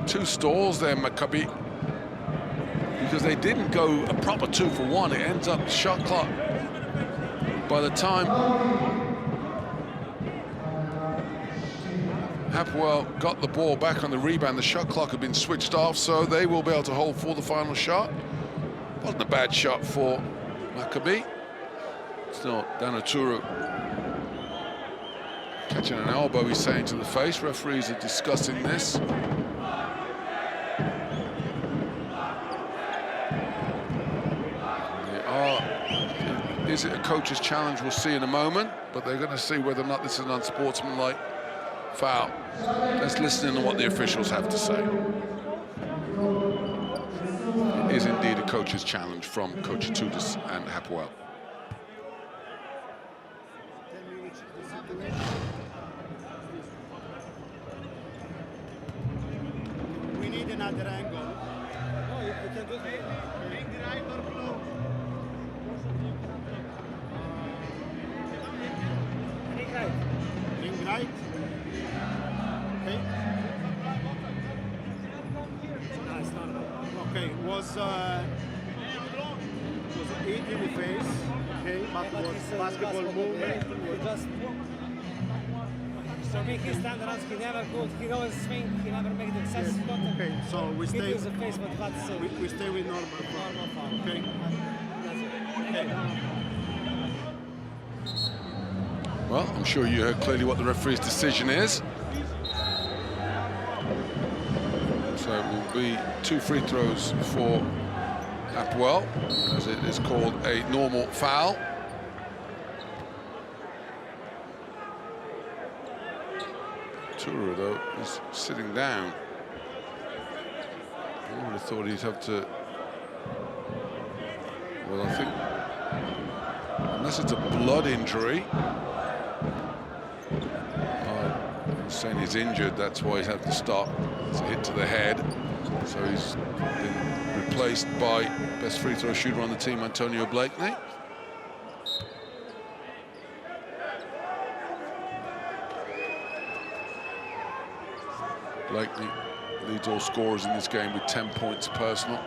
2 stalls there, Maccabi, because they didn't go a proper 2 for 1. It ends up the shot clock. By the time Hapoel got the ball back on the rebound, the shot clock had been switched off, so they will be able to hold for the final shot. Wasn't a bad shot for Maccabi. Still, Danaturu catching an elbow, he's saying, to the face. Referees are discussing this. Is it a coach's challenge? We'll see in a moment, but they're going to see whether or not this is an unsportsmanlike foul. Let's listen to what the officials have to say. It is indeed a coach's challenge from Coach Yutudis and Hapoel. We need another angle. Oh, you can do it. Ring right or blue? Ring right. Ring right. Okay. Nice, okay, was 8 in the face. Okay, but was basketball movement. So make his stand around, he never good, he always swing, he never make the excess contact. Okay, so we stay. He the face, but what to say? We stay with normal foul. Okay. Okay. Well, I'm sure you heard clearly what the referee's decision is. So it will be 2 free throws for Hapoel, as it is called a normal foul. Turu, though, is sitting down. I would have thought he'd have to... Well, I think, unless it's a blood injury, saying he's injured, that's why he's had to stop. It's a hit to the head. So he's been replaced by best free throw shooter on the team, Antonio Blakeney. Blakeney leads all scorers in this game with 10 points personal.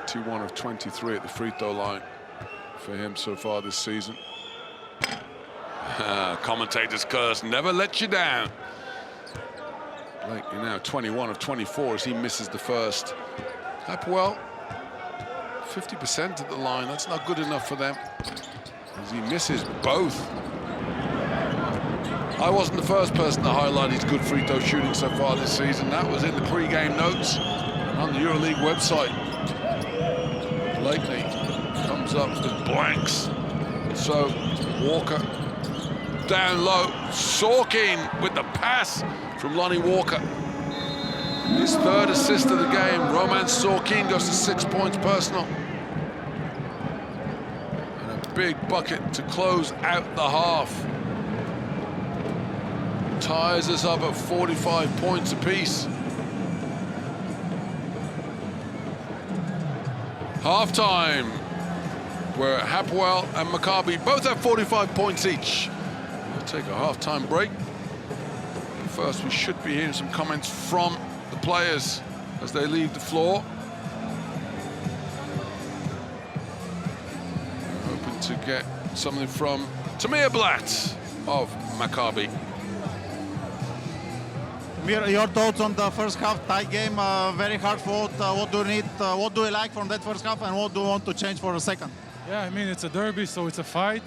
(21 of 23 at the free throw line for him so far this season. Commentator's curse never lets you down. Blakeney now 21 of 24 as he misses the first. Hapoel 50% at the line. That's not good enough for them as he misses both. I wasn't the first person to highlight his good free throw shooting so far this season. That was in the pre-game notes on the EuroLeague website. Blakeney comes up with blanks. So Walker down low. Sorkin with the pass from Lonnie Walker. His 3rd assist of the game. Roman Sorkin goes to 6 points personal. And a big bucket to close out the half ties us up at 45 points apiece. Half-time, where Hapoel and Maccabi both have 45 points each. We'll take a half-time break. First, we should be hearing some comments from the players as they leave the floor. We're hoping to get something from Tamir Blatt of Maccabi. Your thoughts on the first half tight game, very hard fought. What do you need? What do you like from that first half, and what do you want to change for the second? Yeah, I mean, it's a derby, so it's a fight.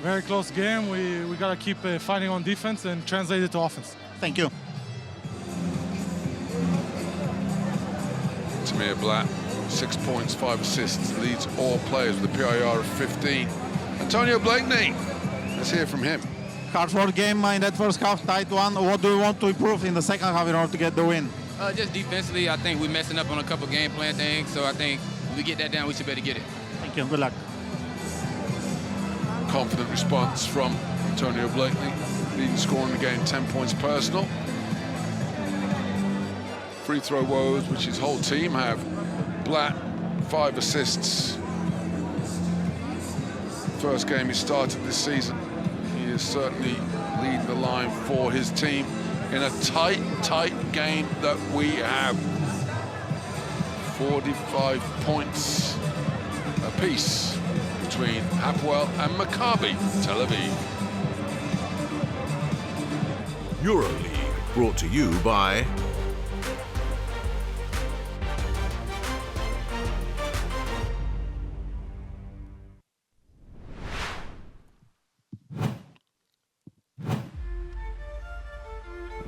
Very close game. We gotta keep fighting on defense and translate it to offense. Thank you. Tamir Blatt, 6 points, 5 assists, leads all players with a PIR of 15. Antonio Blakeney, let's hear from him. Hard-fought game in that first half, tight one. What do you want to improve in the second half in order to get the win? Just defensively, I think we're messing up on a couple game plan things, so I think if we get that down, we should be able to get it. Thank you. Good luck. Confident response from Antonio Blakeney, leading scorer in the game, 10 points personal. Free throw woes, which his whole team have. Blatt, 5 assists. First game he started this season. He is certainly leading the line for his team in a tight game that we have. 45 points apiece between Hapoel and Maccabi Tel Aviv. EuroLeague, brought to you by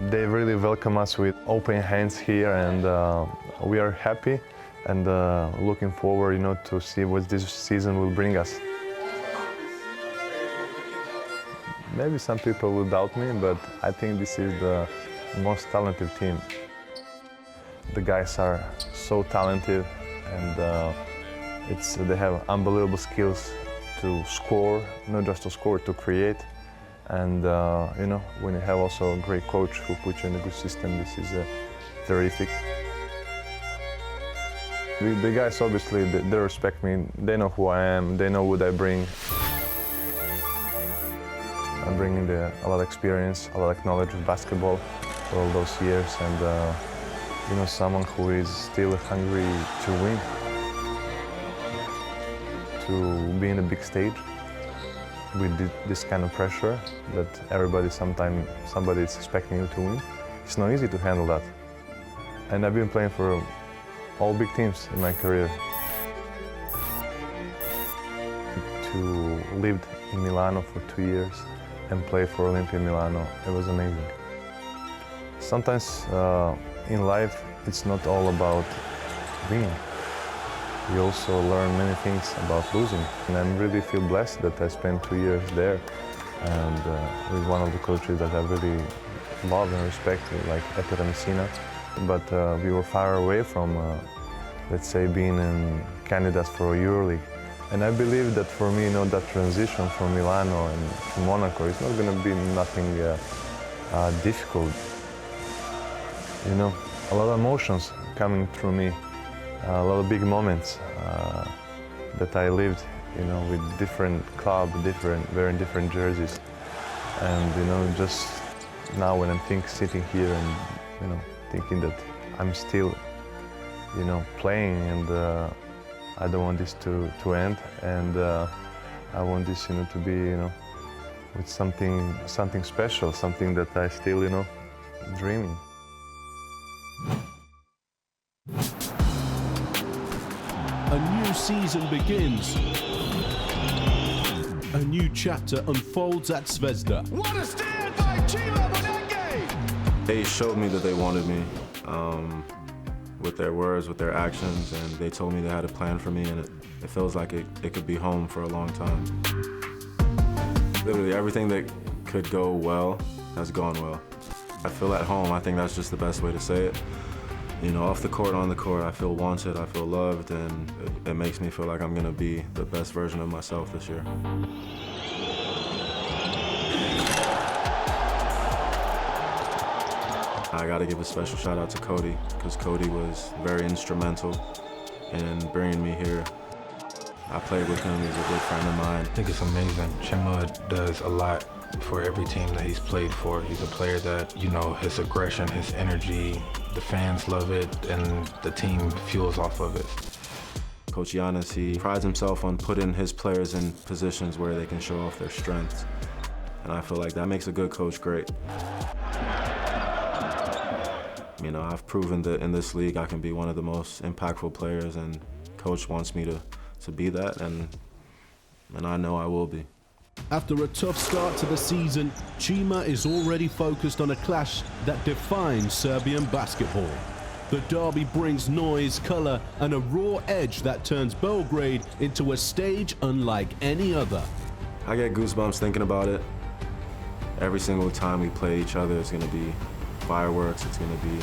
They really welcome us with open hands here, and we are happy and looking forward, to see what this season will bring us. Maybe some people will doubt me, but I think this is the most talented team. The guys are so talented, and they have unbelievable skills to score, not just to score, to create. And when you have also a great coach who puts you in a good system, this is terrific. The guys, obviously, they respect me. They know who I am. They know what I bring. I'm bringing a lot of experience, a lot of knowledge of basketball for all those years, and someone who is still hungry to win, to be in a big stage with this kind of pressure that somebody is expecting you to win. It's not easy to handle that. And I've been playing for all big teams in my career. To live in Milano for 2 years and play for Olimpia Milano, it was amazing. Sometimes in life, it's not all about winning. You also learn many things about losing. And I really feel blessed that I spent 2 years there and with one of the coaches that I really love and respect, like Messina. But we were far away from, let's say, being in candidates for EuroLeague. And I believe that for me, that transition from Milano and to Monaco is not going to be nothing difficult. A lot of emotions coming through me. A lot of big moments that I lived, with different clubs, wearing different jerseys. And, just now when I'm sitting here and, thinking that I'm still, playing, and I don't want this to end. And I want this, to be, with something special, something that I still, dreaming. A new season begins. A new chapter unfolds at Zvezda. What a stand by Chima Bonenge! They showed me that they wanted me with their words, with their actions, and they told me they had a plan for me, and it feels like it could be home for a long time. Literally everything that could go well has gone well. I feel at home. I think that's just the best way to say it. Off the court, on the court, I feel wanted, I feel loved, and it makes me feel like I'm gonna be the best version of myself this year. I got to give a special shout out to Cody, because Cody was very instrumental in bringing me here. I played with him, he's a good friend of mine. I think it's amazing. Chima does a lot for every team that he's played for. He's a player that, you know, his aggression, his energy, the fans love it, and the team fuels off of it. Coach Giannis, he prides himself on putting his players in positions where they can show off their strengths. And I feel like that makes a good coach great. You know, I've proven that in this league I can be one of the most impactful players, and coach wants me to be that, and I know I will be. After a tough start to the season, Chima is already focused on a clash that defines Serbian basketball. The derby brings noise, colour, and a raw edge that turns Belgrade into a stage unlike any other. I get goosebumps thinking about it. Every single time we play each other, it's going to be fireworks, it's going to be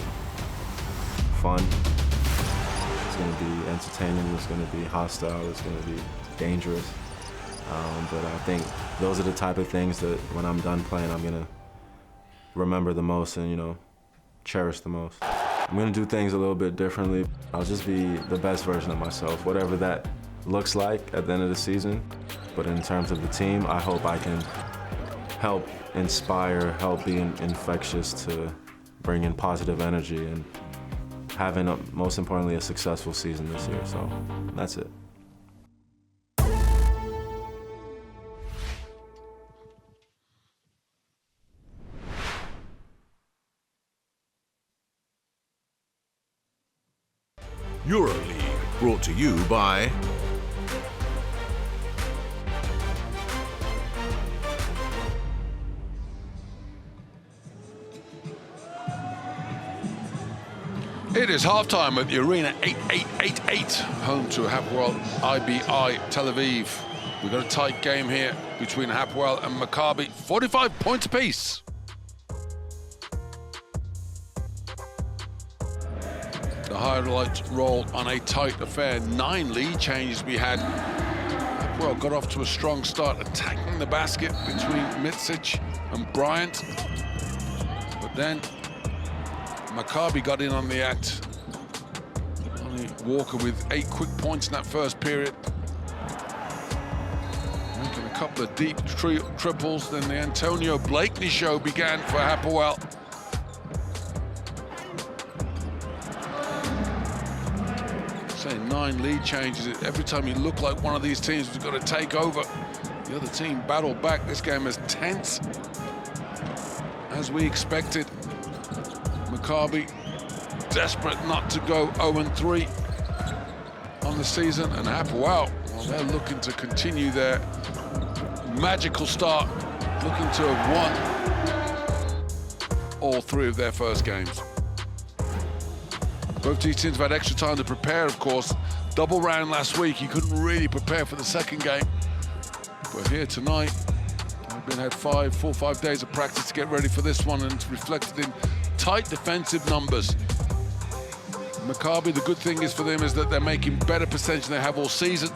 fun, it's going to be entertaining, it's going to be hostile, it's going to be dangerous. But I think those are the type of things that when I'm done playing, I'm going to remember the most and, you know, cherish the most. I'm going to do things a little bit differently. I'll just be the best version of myself, whatever that looks like at the end of the season. But in terms of the team, I hope I can help inspire, help be infectious to bring in positive energy and having, most importantly, a successful season this year. So that's it. EuroLeague, brought to you by It is halftime at the Arena 8888, home to Hapoel IBI Tel Aviv. We've got a tight game here between Hapoel and Maccabi, 45 points apiece. The highlight roll on a tight affair. 9 lead changes we had. Hapoel got off to a strong start, attacking the basket between Mitsic and Bryant. But then Maccabi got in on the act. Only Walker with 8 quick points in that first period. Making a couple of deep triples. Then the Antonio Blakeney show began for Hapoel. Saying 9 lead changes. Every time you look like one of these teams was going to take over, the other team battled back. This game is tense, as we expected. Maccabi desperate not to go 0-3 on the season, and Hapoel, well, they're looking to continue their magical start, looking to have won all 3 of their first games. Both these teams have had extra time to prepare, of course. Double round last week, you couldn't really prepare for the second game. But here tonight, they've had 4 or 5 days of practice to get ready for this one, and it's reflected in tight defensive numbers. Maccabi, the good thing is for them is that they're making better percentage than they have all season.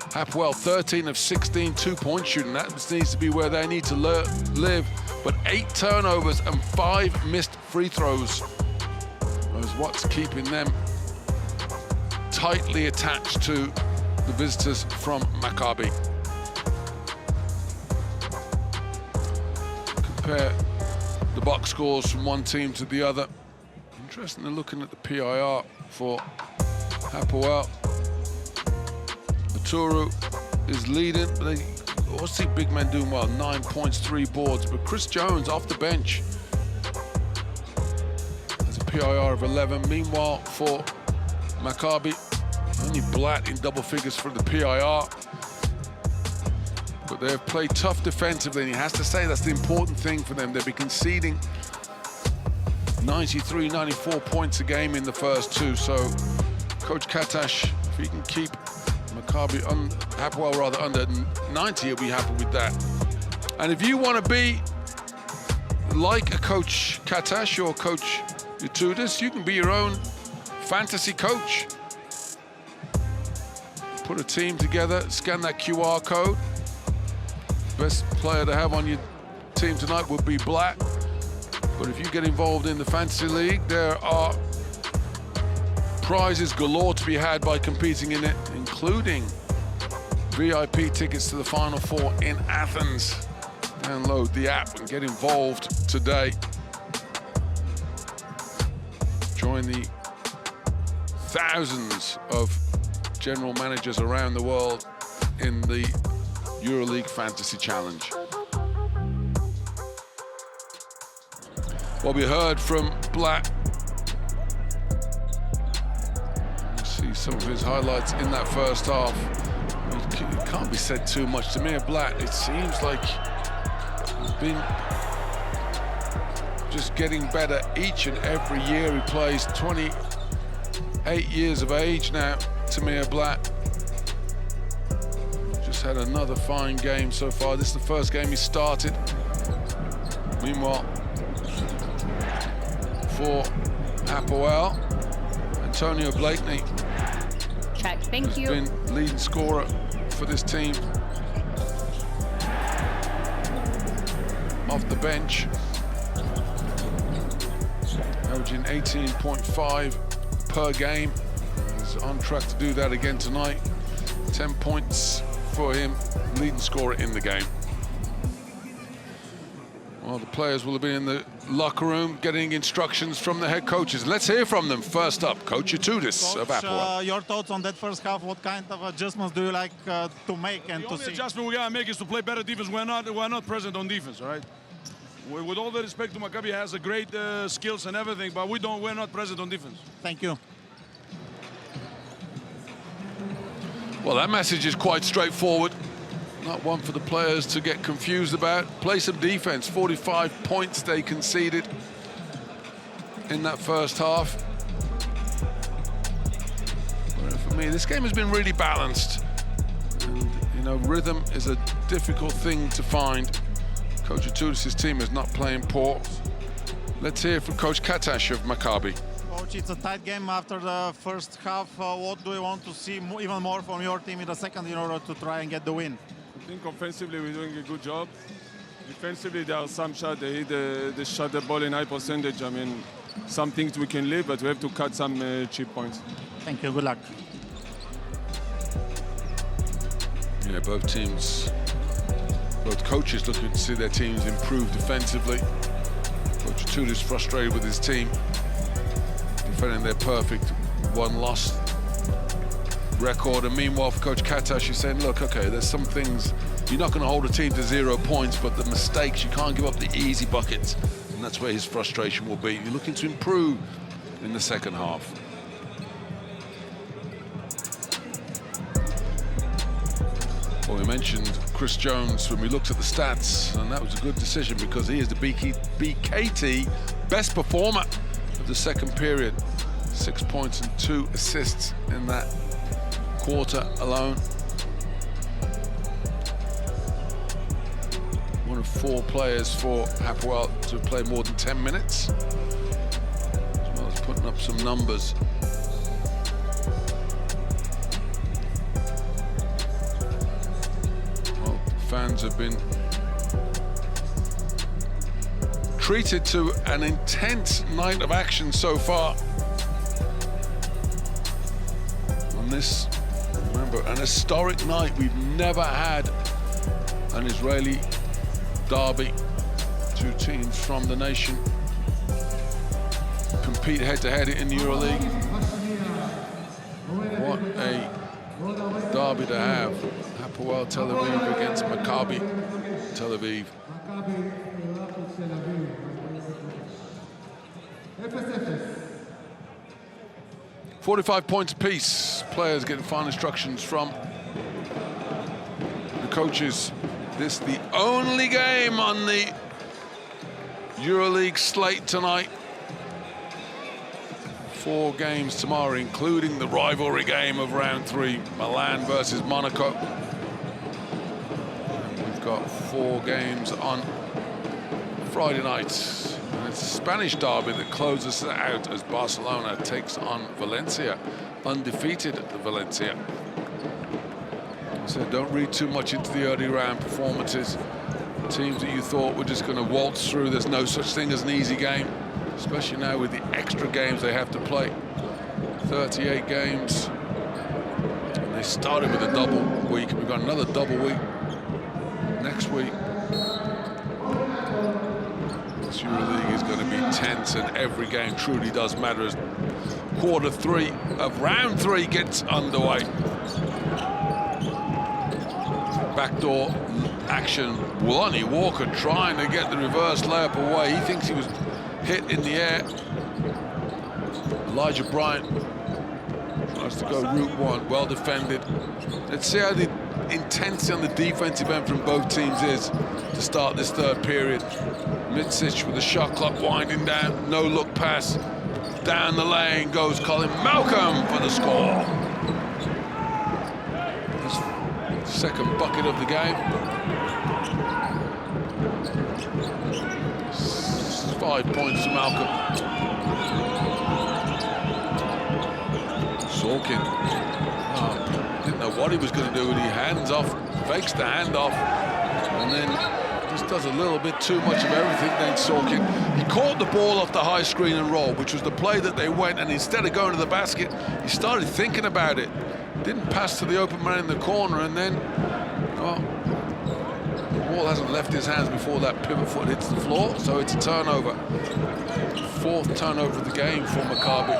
Hapoel, 13 of 16 2-point shooting. That needs to be where they need to live. But 8 turnovers and 5 missed free throws is what's keeping them tightly attached to the visitors from Maccabi. Compare the box scores from one team to the other. Interestingly, looking at the PIR for Hapoel. Aturu is leading, but they also see big men doing well. 9 points, 3 boards. But Chris Jones off the bench has a PIR of 11. Meanwhile, for Maccabi, only Blatt in double figures for the PIR. But they've played tough defensively, and he has to say that's the important thing for them. They'll be conceding 93, 94 points a game in the first 2. So Coach Katash, if he can keep Maccabi Hapoel rather under 90, he'll be happy with that. And if you want to be like a Coach Katash or Coach Yatudis, you can be your own fantasy coach. Put a team together, scan that QR code. Best player to have on your team tonight would be Blatt. But if you get involved in the fantasy league, there are prizes galore to be had by competing in it, including VIP tickets to the Final Four in Athens. Download the app and get involved today. Join the thousands of general managers around the world in the EuroLeague Fantasy Challenge. Well, we heard from Blatt. You see some of his highlights in that first half. It can't be said too much. To me, Blatt, it seems like he's been just getting better each and every year he plays. 28 years of age now, Tamir Blatt. Just had another fine game so far. This is the first game he started. Meanwhile, for Hapoel, Antonio Blakeney Check. Thank has you. been leading scorer for this team. Off the bench, averaging 18.5 per game. He's on track to do that again tonight. 10 points for him, leading scorer in the game. Well, the players will have been in the locker room getting instructions from the head coaches. Let's hear from them. First up, Coach Yatudis of Hapoel. Your thoughts on that first half? What kind of adjustments do you like to make and The to only see? adjustment we gotta make is to play better defense. We're not present on defense, all right? With all the respect to Maccabi, has a great skills and everything, but we're not present on defense. Thank you. Well, that message is quite straightforward. Not one for the players to get confused about. Play some defense. 45 points they conceded in that first half. But for me, this game has been really balanced. And, you know, rhythm is a difficult thing to find. Coach Yatudis' team is not playing poor. Let's hear from Coach Katash of Maccabi. Coach, it's a tight game after the first half. What do you want to see even more from your team in the second in order to try and get the win? I think offensively we're doing a good job. Defensively there are some shots they shot the ball in high percentage. I mean, some things we can live, but we have to cut some cheap points. Thank you. Good luck. Yeah, both coaches looking to see their teams improve defensively. Coach Yatudis frustrated with his team, defending their perfect one-loss record. And meanwhile, for Coach Katash, he's saying, look, okay, there's some things, you're not going to hold a team to 0 points, but the mistakes, you can't give up the easy buckets. And that's where his frustration will be. You're looking to improve in the second half. Well, we mentioned Chris Jones when we looked at the stats, and that was a good decision because he is the BKT best performer of the second period. 6 points and 2 assists in that quarter alone. One of 4 players for Hapoel to play more than 10 minutes, as well as putting up some numbers. Well, fans have been treated to an intense night of action so far. On this, remember, an historic night. We've never had an Israeli derby. 2 teams from the nation compete head-to-head in the EuroLeague. What a derby to have. Hapoel Tel Aviv against Maccabi Tel Aviv. 45 points apiece. Players getting final instructions from the coaches. This the only game on the EuroLeague slate tonight. 4 games tomorrow, including the rivalry game of round 3, Milan versus Monaco. And we've got 4 games on Friday night. And it's a Spanish derby that closes it out as Barcelona takes on Valencia, undefeated at the Valencia. So don't read too much into the early round performances. Teams that you thought were just going to waltz through, there's no such thing as an easy game, especially now with the extra games they have to play. 38 games. And they started with a double week. We've got another double week next week. This EuroLeague is going to be tense, and every game truly does matter as quarter 3 of round 3 gets underway. Backdoor action. Lonnie Walker trying to get the reverse layup away. He thinks he was hit in the air. Elijah Bryant tries to go route one. Well defended. Let's see how the intensity on the defensive end from both teams is to start this third period. Mitsic with the shot clock winding down. No look pass. Down the lane goes Colin Malcolm for the score. His second bucket of the game. 5 points to Malcolm. Sorkin. Didn't know what he was going to do, and he hands off, fakes the handoff, and then just does a little bit too much of everything. Then Sorkin, he caught the ball off the high screen and roll, which was the play that they went, and instead of going to the basket, he started thinking about it. Didn't pass to the open man in the corner, and then, well, the ball hasn't left his hands before that pivot foot hits the floor, so it's a turnover. 4th turnover of the game for Maccabi.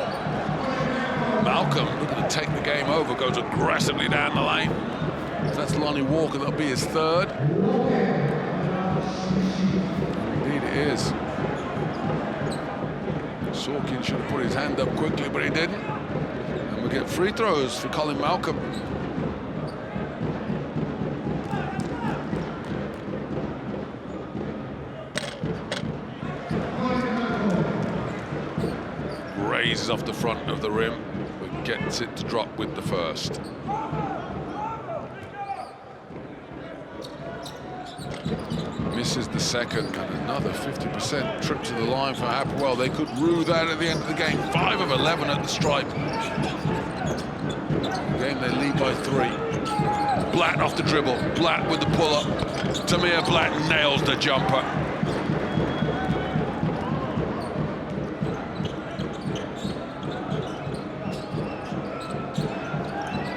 Malcolm looking to take the game over, goes aggressively down the lane. So that's Lonnie Walker, that'll be his 3rd. Indeed it is. Sorkin should have put his hand up quickly, but he didn't. And we get free throws for Colin Malcolm. Raises off the front of the rim, but gets it to drop with the first. Misses the second, and another 50% trip to the line for Hapoel. They could rue that at the end of the game. 5 of 11 at the stripe. The game they lead by 3. Blatt off the dribble. Blatt with the pull-up. Tamir Blatt nails the jumper.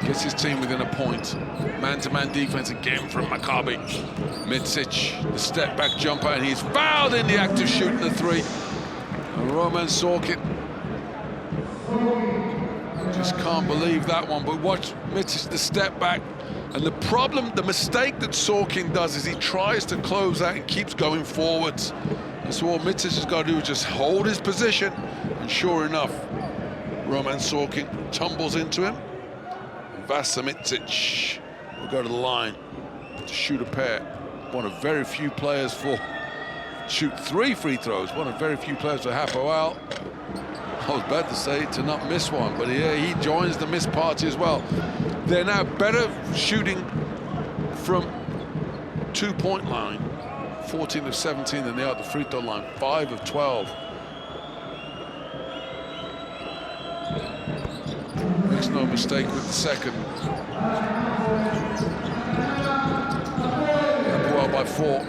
Gets his team within a point. Man-to-man defense again from Maccabi. Mitsic, the step-back jumper, and he's fouled in the act of shooting the 3. And Roman Sorkin just can't believe that one. But watch Mitsic, the step-back. And the problem, the mistake that Sorkin does is he tries to close out and keeps going forwards. And so all Mitsic has got to do is just hold his position. And sure enough, Roman Sorkin tumbles into him. Vasa Mitsic will go to the line to shoot a pair. One of very few players for shoot 3 free throws. One of very few players for Hapoel. I was about to say to not miss one, but yeah, he joins the miss party as well. They're now better shooting from 2-point line, 14 of 17, than they are at the free throw line, 5 of 12. Makes no mistake with the second. Hapoel by 4.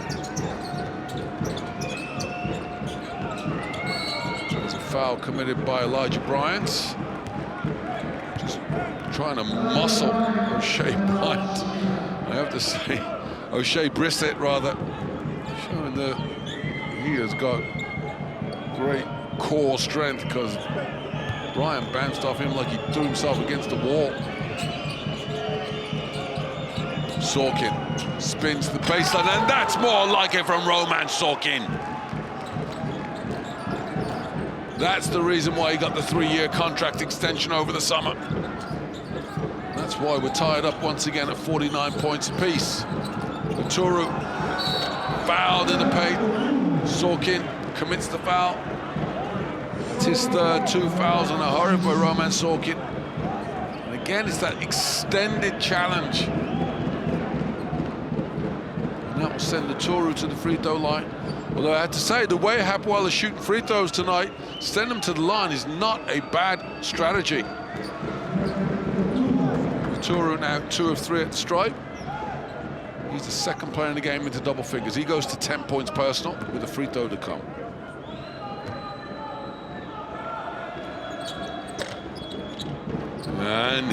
There's a foul committed by Elijah Bryant. Just trying to muscle O'Shea Bryant. I have to say, O'Shea Brissett rather, showing that he has got great core strength, because Bryant bounced off him like he threw himself against the wall. Sorkin spins the baseline, and that's more like it from Roman Sorkin. That's the reason why he got the 3-year contract extension over the summer. That's why we're tied up once again at 49 points apiece. Uturu fouled in the paint. Sorkin commits the foul. It's his 3rd, 2 fouls in a hurry by Roman Sorkin. And again, it's that extended challenge. And that will send Uturu to the free throw line. Although I have to say, the way Hapoel is shooting free throws tonight, send them to the line is not a bad strategy. Uturu now 2 of 3 at the stripe. He's the second player in the game into double figures. He goes to 10 points personal with a free throw to come. And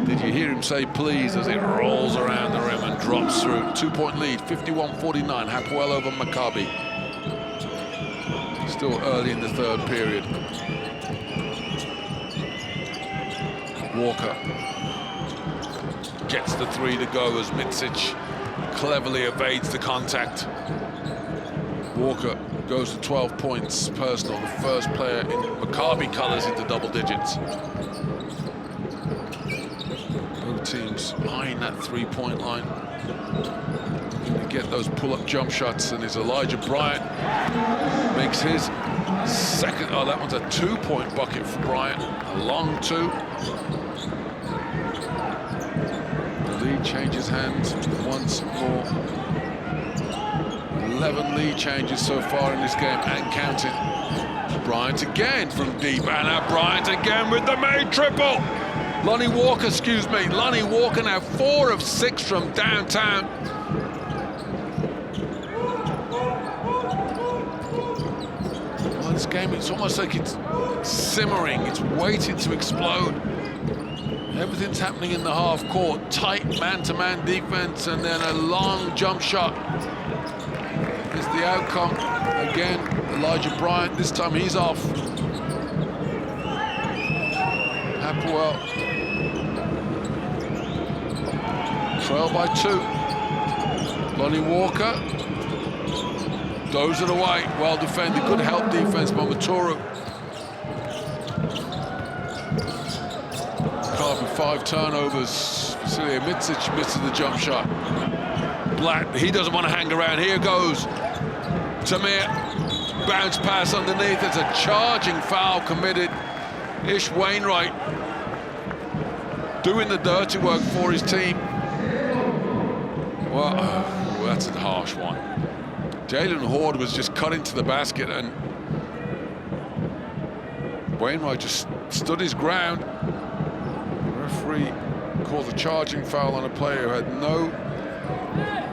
did you hear him say please as it rolls around the rim and drops through? 2-point lead, 51-49, Hapoel over Maccabi. Still early in the third period. Walker gets the three to go as Mitsic cleverly evades the contact. Walker goes to 12 points personal, the first player in Maccabi colours into double digits. Both teams eyeing that three-point line. Looking to get those pull-up jump shots, and as Elijah Bryant makes his second, oh, that one's a two-point bucket for Bryant, a long two. The lead changes hands once more. 11 lead changes so far in this game and counting. Bryant again from deep, and now Bryant again with the main triple. Lonnie Walker, excuse me. Lonnie Walker now 4 of 6 from downtown. Well, this game, it's almost like it's simmering. It's waiting to explode. Everything's happening in the half court. Tight man-to-man defense, and then a long jump shot is the outcome. Again, Elijah Bryant, this time he's off. Hapoel trail by 2. Lonnie Walker, those are the way. Well defended, good help defense by Maturu. Maccabi 5 turnovers. Vasilij Mitsic misses the jump shot. Black, he doesn't want to hang around. Here goes Tamir. Bounce pass underneath. It's a charging foul committed. Ish Wainwright doing the dirty work for his team. Well, oh, that's a harsh one. Jalen Horde was just cut into the basket, and Wainwright just stood his ground. The referee called a charging foul on a player who had no,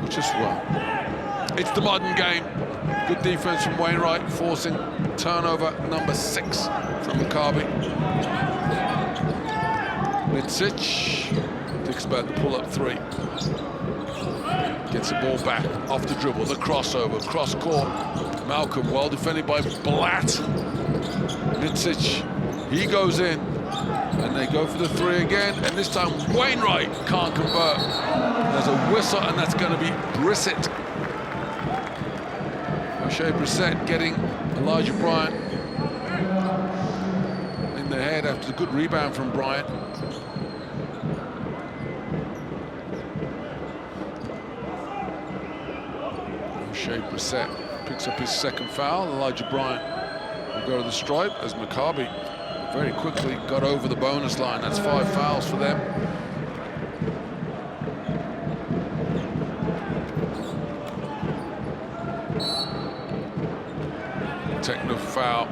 just well. It's the modern game. Good defense from Wainwright, forcing turnover number 6 from Maccabi. Mitsic thinks about the pull-up 3. Gets the ball back off the dribble, the crossover, cross court. Malcolm, well defended by Blatt. Mitsic, he goes in, and they go for the 3 again, and this time Wainwright can't convert. There's a whistle, and that's going to be Brissett. O'Shea Brissett getting Elijah Bryant in the head after a good rebound from Bryant. O'Shea Brissett picks up his second foul. Elijah Bryant will go to the stripe as Maccabi very quickly got over the bonus line. That's 5 fouls for them. Technical foul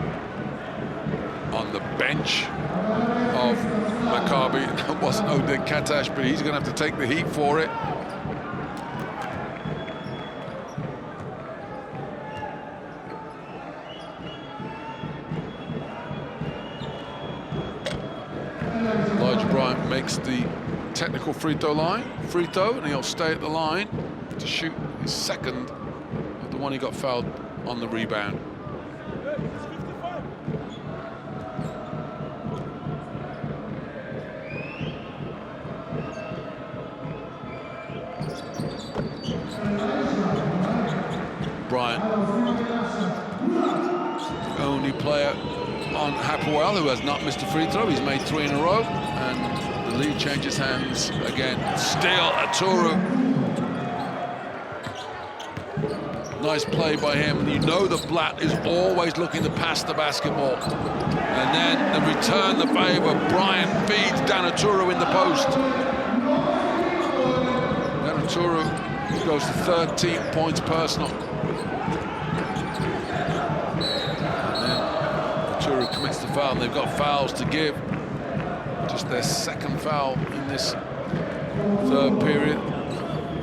on the bench of Maccabi. That wasn't Oded Katash, but he's going to have to take the heat for it. Elijah Bryant makes the technical free throw, and he'll stay at the line to shoot his second of the one he got fouled on the rebound. Bryant, the only player on Hapoel who has not missed a free throw. He's made 3 in a row, and the lead changes hands again. Still Aturu. Nice play by him, and you know that Blatt is always looking to pass the basketball. And then the return the favor. Bryant feeds Dan Aturu in the post. Dan Aturu goes to 13 points personal. Commits the foul, and they've got fouls to give. Just their second foul in this third period.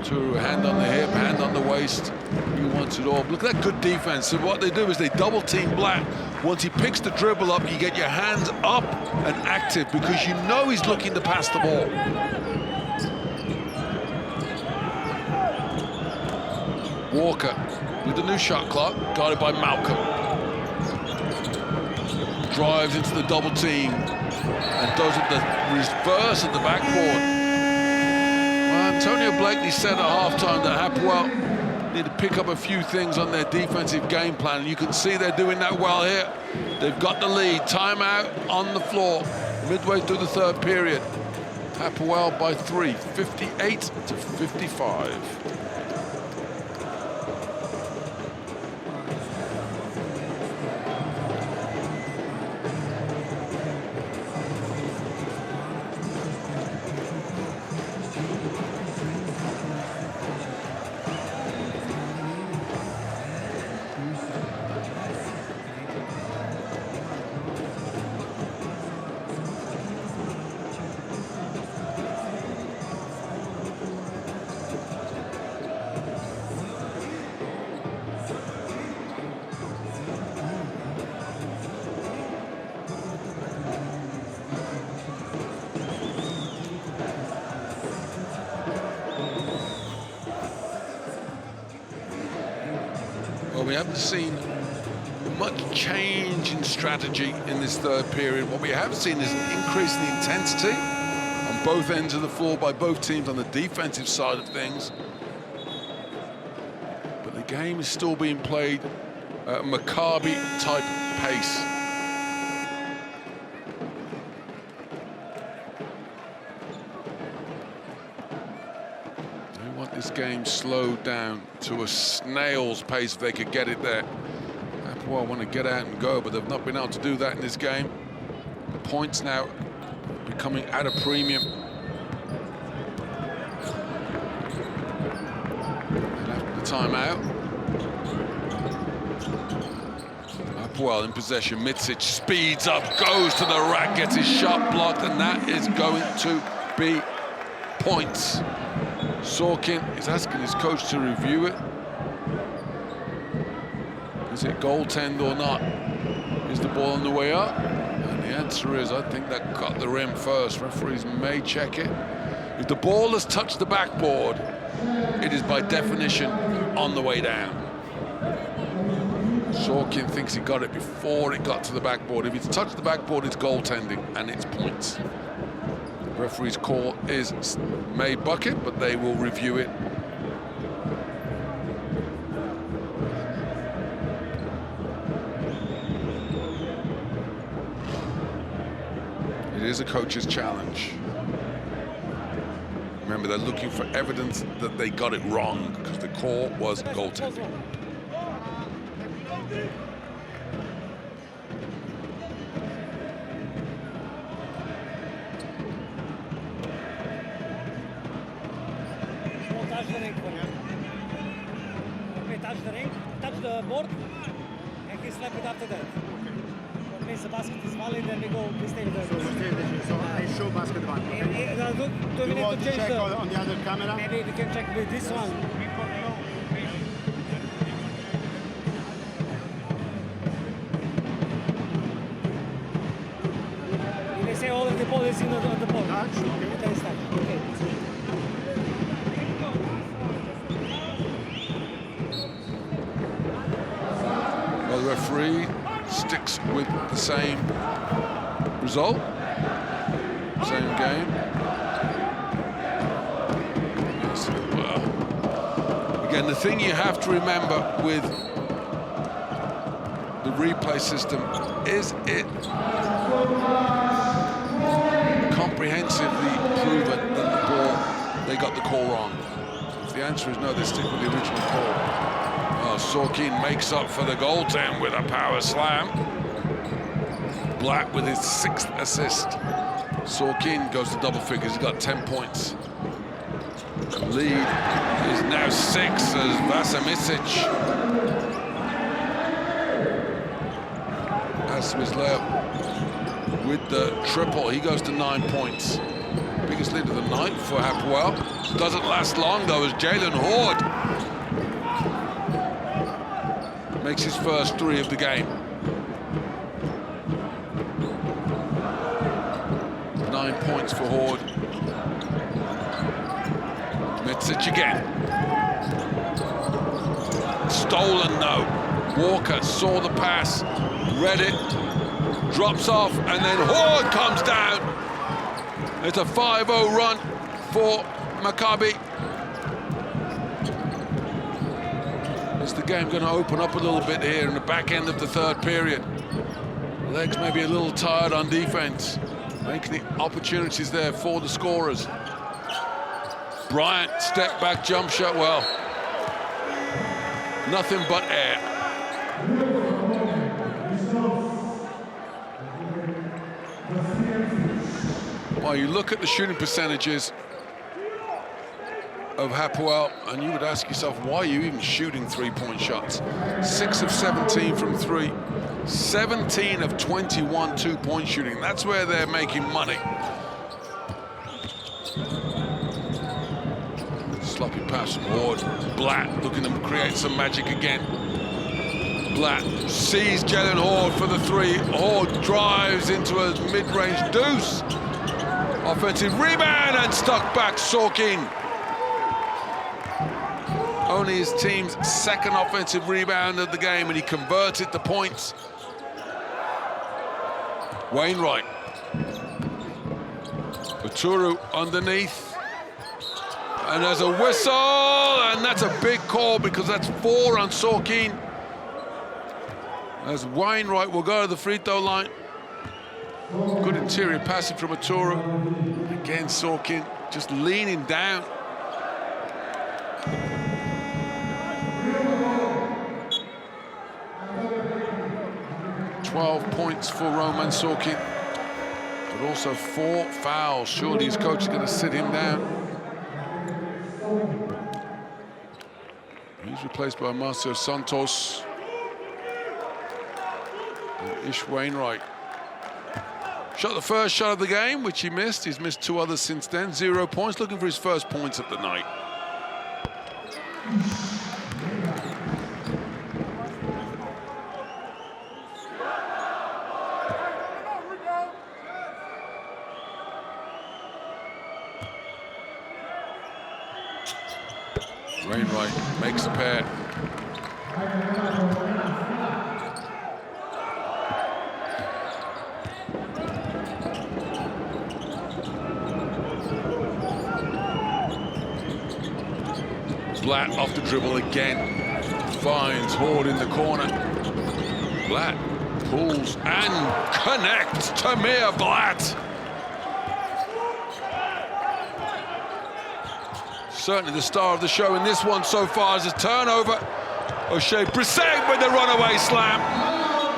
To hand on the hip, hand on the waist. He wants it all. Look at that good defense. So what they do is they double team Black. Once he picks the dribble up, you get your hands up and active because you know he's looking to pass the ball. Walker with the new shot clock, guarded by Malcolm. Drives into the double team and does it the reverse of the backboard. Antonio Blakely said at halftime that Hapoel need to pick up a few things on their defensive game plan, and you can see they're doing that well here. They've got the lead. Timeout on the floor, midway through the third period. Hapoel by 3, 58-55. We haven't seen much change in strategy in this third period. What we have seen is an increase in the intensity on both ends of the floor by both teams on the defensive side of things. But the game is still being played at a Maccabi type pace. This game slowed down to a snail's pace if they could get it there. Hapoel want to get out and go, but they've not been able to do that in this game. The points now becoming at a premium. And after the timeout, Hapoel in possession. Mitsic speeds up, goes to the rack, gets his shot blocked, and that is going to be points. Sorkin is asking his coach to review it. Is it goaltend or not? Is the ball on the way up? And the answer is, I think that got the rim first. Referees may check it. If the ball has touched the backboard, it is by definition on the way down. Sorkin thinks he got it before it got to the backboard. If it's touched the backboard, it's goaltending, and it's points. Referee's call is may bucket, but they will review it. It is a coach's challenge. Remember, they're looking for evidence that they got it wrong because the call was goaltending. Touch the ring, touch the board, and he slap it after that. What means the basket is valid, then we stay with the board. So I show basket one. Do we need to check on the other camera? Maybe we can check with this one. They say all of the ball is on the board. Touch, okay. Okay. Well, the referee sticks with the same result, same game. Yes, well, again, the thing you have to remember with the replay system is it comprehensively proven that the ball, they got the call wrong. If the answer is no, they stick with the original call. Sorkin makes up for the goaltend with a power slam. Black with his 6th assist. Sorkin goes to double figures, he's got 10 points. The lead is now 6 as Vasamisic Asmislev with the triple. He goes to 9 points. Biggest biggest lead of the night for Hapoel. Doesn't last long though, as Jalen Horde makes his first 3 of the game. 9 points for Horde. Mitsic again. Stolen though. Walker saw the pass, read it, drops off, and then Horde comes down. It's a 5-0 run for Maccabi. Is the game going to open up a little bit here in the back end of the third period? Legs maybe a little tired on defense, making the opportunities there for the scorers. Bryant, step back jump shot, well, nothing but air. Well, you look at the shooting percentages of Hapoel, and you would ask yourself, why are you even shooting 3-point shots? 6 of 17 from 3, 17 of 21 2-point shooting. That's where they're making money. Sloppy pass from Horde. Blatt looking to create some magic again. Blatt sees Jalen Horde for the 3. Horde drives into a mid-range deuce. Offensive rebound and stuck back Sorkin. Only his team's 2nd offensive rebound of the game, and he converts it to points. Wainwright. Baturu underneath. And there's a whistle, and that's a big call because that's 4 on Sorkin. As Wainwright will go to the free throw line. Good interior passing from Baturu. Again, Sorkin just leaning down. $12 points for Roman Sorkin, but also 4 fouls. Surely his coach is going to sit him down. He's replaced by Marcio Santos. And Ish Wainwright. Shot the first shot of the game, which he missed. He's missed 2 others since then. 0 points, looking for his first points of the night. Wainwright makes the pair. Blatt off the dribble again. Finds Horde in the corner. Blatt pulls and connects. Tamir Blatt. Certainly the star of the show in this one so far is a turnover. O'Shea Brissett with the runaway slam.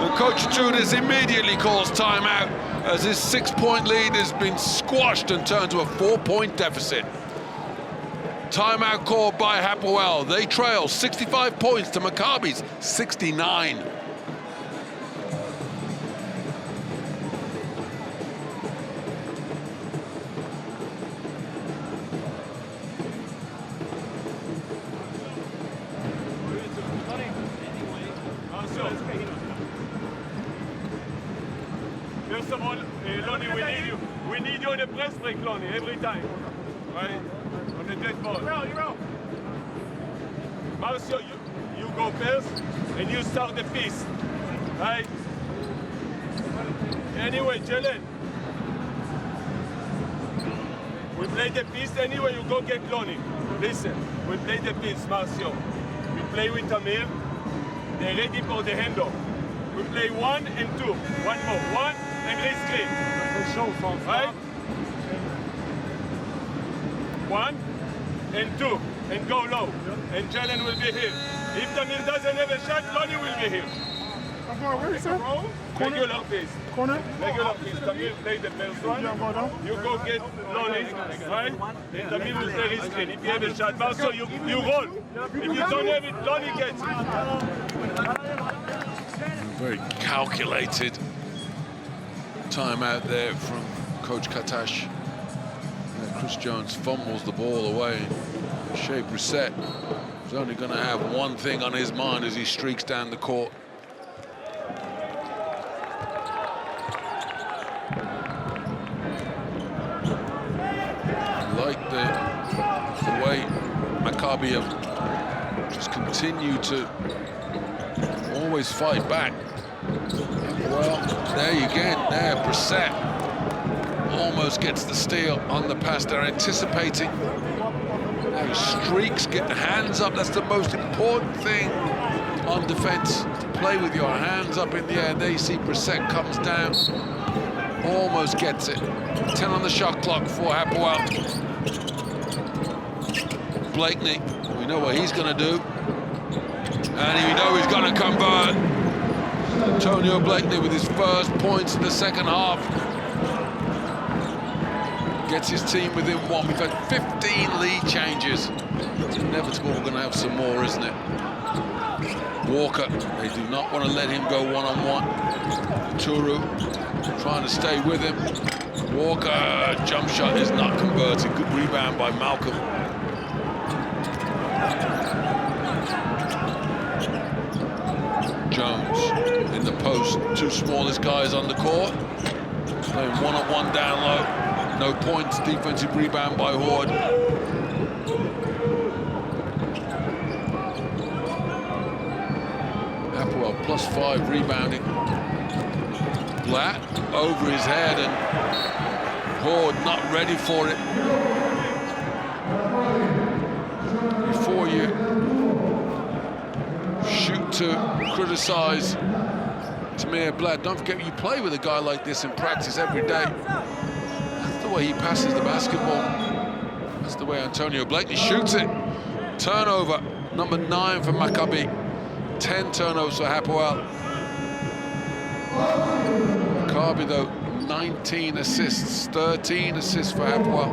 And Coach Judas immediately calls timeout as his 6-point lead has been squashed and turned to a 4-point deficit. Timeout called by Hapoel. They trail 65 points to Maccabi's 69. First of all, Lonnie, we need you in the press break, Lonnie, every time. Right? On the dead ball. Marcio, you go first, and you start the piece. Right? Anyway, Jalen. We play the piece anyway, you go get Lonnie. Listen, we play the piece, Marcio. We play with Tamir. They're ready for the handoff. We play 1 and 2. One more. 1 and re-screen. Right? 1 and 2. And go low. And Jalen will be here. If Tamir doesn't have a shot, Lonnie will be here. Where is it? Regular pace. Corner? Regular pace. Tamir play the first one. You go get Lonnie, right? And Tamir will play his screen. If you have a shot, Marcio, you roll. If you don't have it, Lonnie gets it. Very calculated timeout there from Coach Katash. Chris Jones fumbles the ball away. Shea Brissett is only going to have one thing on his mind as he streaks down the court. Like the way Maccabi have just continued to always fight back. Well, there you get there, Brissett almost gets the steal on the pass. They're anticipating. Now streaks, get the hands up. That's the most important thing on defense, to play with your hands up in the air. There you see Brissett comes down, almost gets it. 10 on the shot clock for Hapoel. Blakeney, we know what he's going to do. And we know he's going to convert. Antonio Blakeney with his first points in the second half. Gets his team within one. We've had 15 lead changes. It's inevitable we're going to have some more, isn't it? Walker, they do not want to let him go one-on-one. Turu trying to stay with him. Walker, jump shot is not converted. Good rebound by Malcolm. Jones in the post, two smallest guys on the court. Playing one-on-one down low. No points, defensive rebound by Horde. Hapoel +5 rebounding. Blatt over his head and Horde not ready for it. Before you shoot to criticize Tamir Blatt, don't forget you play with a guy like this in practice every day. That's the way he passes the basketball. That's the way Antonio Blakeney shoots it. Turnover, number 9 for Maccabi. 10 turnovers for Hapoel. Maccabi, though, 19 assists, 13 assists for Hapoel.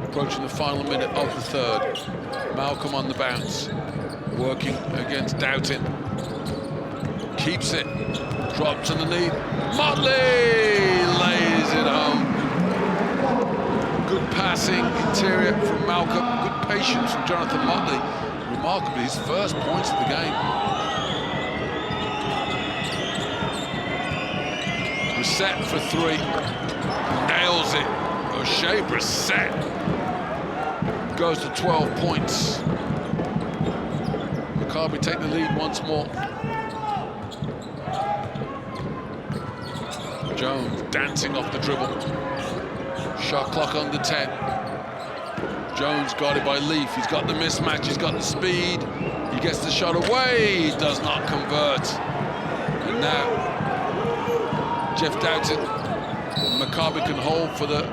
Approaching the final minute of the third. Malcolm on the bounce, working against Doughton. Keeps it, drops underneath. Motley lays it home. Good passing, interior from Malcolm. Good patience from Jonathan Motley. Remarkably, his first points of the game. Brissett for 3. Nails it. Shea Brissett goes to 12 points. Maccabi take the lead once more. Jones dancing off the dribble. Shot clock under 10. Jones got it by Leaf. He's got the mismatch, he's got the speed. He gets the shot away, he does not convert. And now, Jeff Doughton, Maccabi can hold for the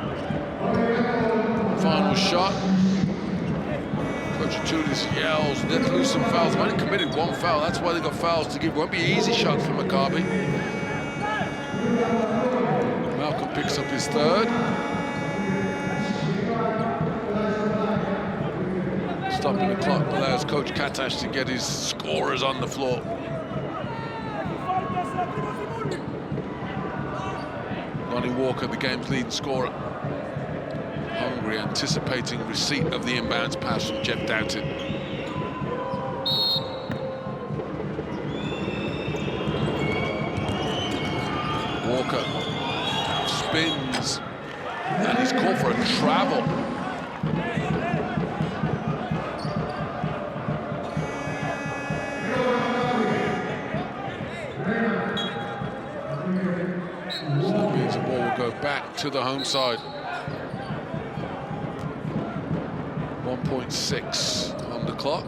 final shot. Coach Tudis yells, let loose some fouls. They've only committed 1 foul, that's why they got fouls to give. Won't be an easy shot for Maccabi. Malcolm picks up his third. Stopping the clock allows Coach Katash to get his scorers on the floor. Lonnie Walker, the game's leading scorer. Hungry, anticipating receipt of the inbounds pass from Jeff Doughton. Walker spins, and he's called for a travel. So that means the ball will go back to the home side. 1.6 on the clock.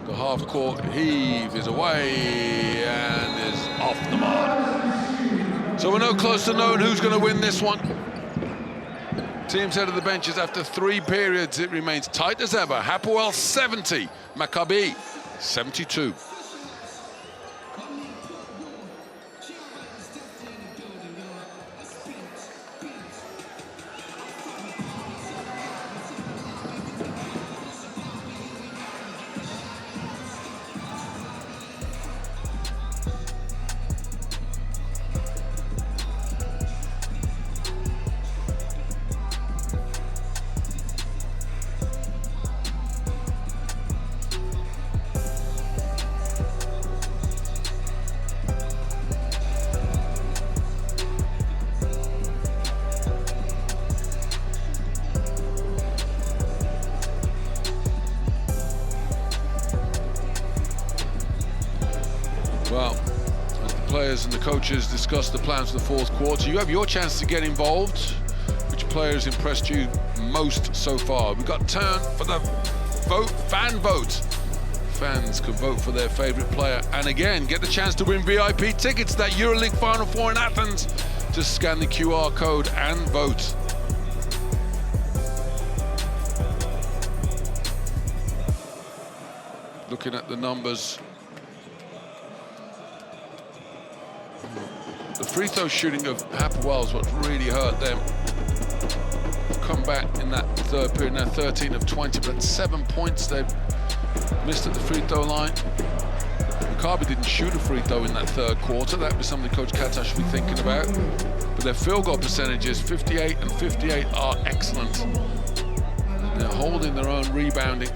The half-court heave is away and is off the mark. So we're no close to knowing who's going to win this one. Teams head of the benches after 3 periods. It remains tight as ever. Hapoel 70, Maccabi 72. players and the coaches discuss the plans for the fourth quarter. You have your chance to get involved. Which players impressed you most so far? We've got turn for the fan vote. Fans can vote for their favorite player and again get the chance to win VIP tickets to that EuroLeague Final Four in Athens. Just scan the QR code and vote. Looking at the numbers, the free throw shooting of Hapoel is what really hurt them. Come back in that third period, now 13 of 20, but 7 points they've missed at the free throw line. Maccabi didn't shoot a free throw in that third quarter. That was something Coach Kata should be thinking about. But their field goal percentages, 58 and 58, are excellent. They're holding their own rebounding.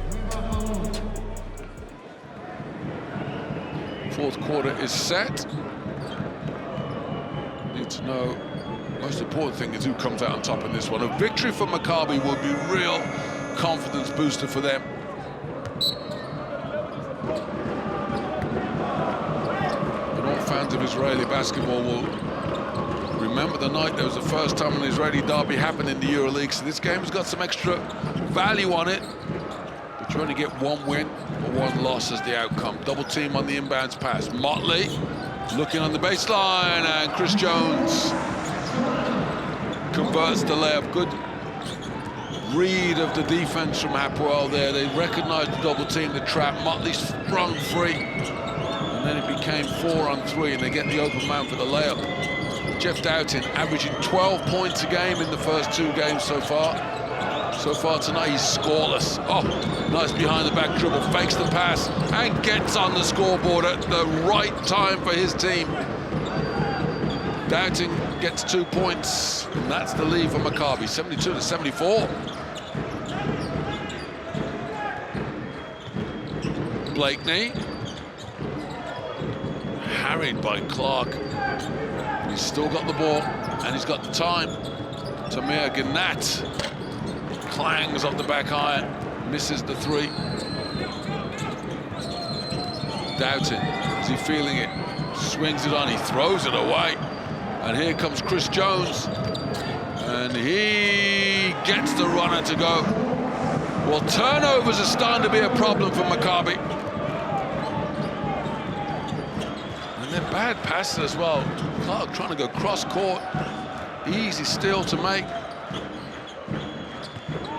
Fourth quarter is set. Need to know, most important thing is who comes out on top in this one. A victory for Maccabi will be real confidence booster for them. And all fans of Israeli basketball will remember the night that was the first time an Israeli derby happened in the EuroLeague. So this game has got some extra value on it. But you only get one win or one loss as the outcome. Double team on the inbounds pass. Motley looking on the baseline, and Chris Jones converts the layup. Good read of the defense from Hapoel there. They recognized the double team, the trap. Motley sprung free, and then it became 4 on 3, and they get the open man for the layup. Jeff Doughton averaging 12 points a game in the first 2 games so far. So far tonight, he's scoreless. Oh, nice behind the back dribble, fakes the pass, and gets on the scoreboard at the right time for his team. Doughton gets 2 points, and that's the lead for Maccabi, 72-74. Blakeney, harried by Clark. He's still got the ball, and he's got the time. Tamir Gannat clangs off the back iron, misses the 3. Doughton, is he feeling it? Swings it on, he throws it away. And here comes Chris Jones, and he gets the runner to go. Well, turnovers are starting to be a problem for Maccabi. And they're bad passes as well. Clark trying to go cross-court. Easy steal to make.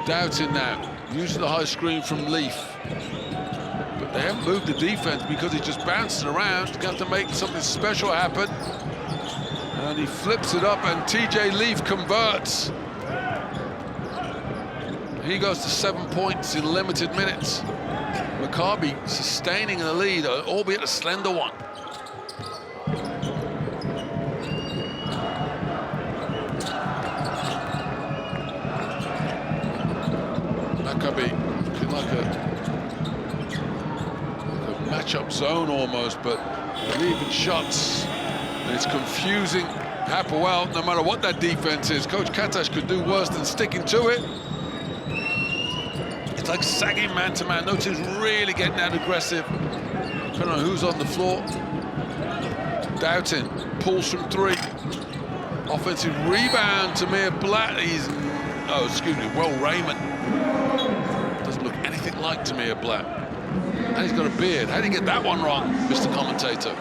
Doughton now, using the high screen from Leaf. But they haven't moved the defense because he's just bouncing around. He's going to have to make something special happen. And he flips it up, and TJ Leaf converts. He goes to 7 points in limited minutes. Maccabi sustaining the lead, albeit a slender one. Maccabi looking like a matchup zone almost, but leaving shots. And it's confusing Hapoel, no matter what that defense is. Coach Katash could do worse than sticking to it. It's like sagging man-to-man. No team's really getting that aggressive, depending on who's on the floor. Doughton pulls from 3. Offensive rebound, Tamir Blatt. Will Raymond. Doesn't look anything like Tamir Blatt. And he's got a beard. How did he get that one wrong, Mr. Commentator?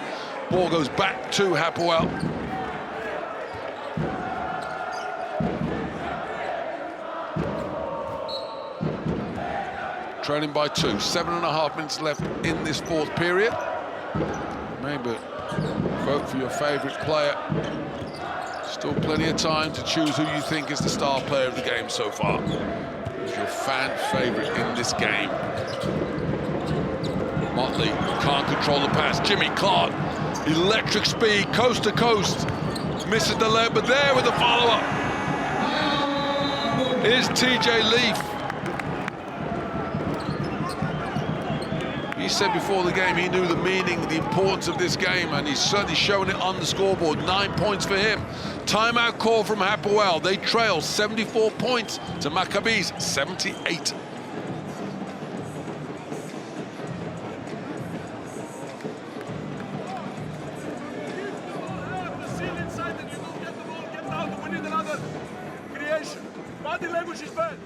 Ball goes back to Hapoel. Trailing by 2. 7.5 minutes left in this fourth period. Maybe vote for your favorite player. Still plenty of time to choose who you think is the star player of the game so far. Who's your fan favorite in this game? Motley can't control the pass. Jimmy Clark, electric speed, coast to coast. Misses the leg, but there with the follow-up is TJ Leaf. He said before the game he knew the meaning, the importance of this game, and he's certainly showing it on the scoreboard. 9 points for him. Timeout call from Hapoel. They trail 74 points to Maccabi's 78. concentration. Body language is bad.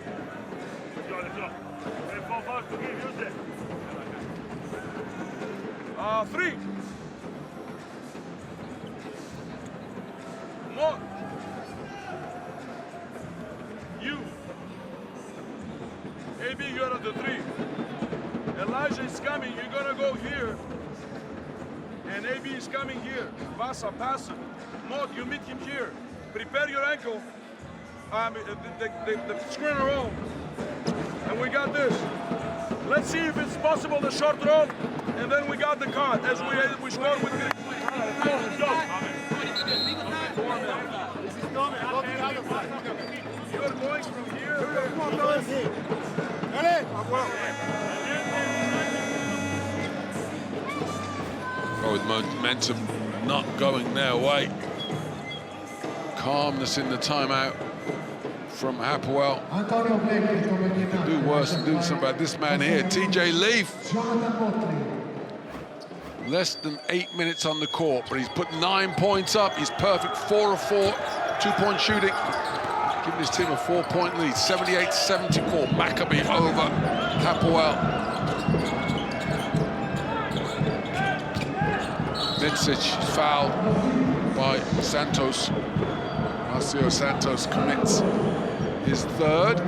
Three. More. You. AB, you're at the three. Elijah is coming. You're gonna go here. And AB is coming here. Vasa, pass it. Mod, you meet him here. Prepare your ankle. The screen roll. And we got this. Let's see if it's possible the short roll. And then we got the card as we scored with Greek. You're going from here. Oh, with momentum not going their way. Calmness in the timeout from Hapoel. You can do worse than doing something about this man here, TJ Leaf. Less than 8 minutes on the court, but he's put 9 points up. He's perfect, 4 of 4, 2-point shooting. Giving his team a 4-point lead, 78-74. Maccabi over Hapoel. Mitsic fouled by Santos. Marcio Santos commits his third.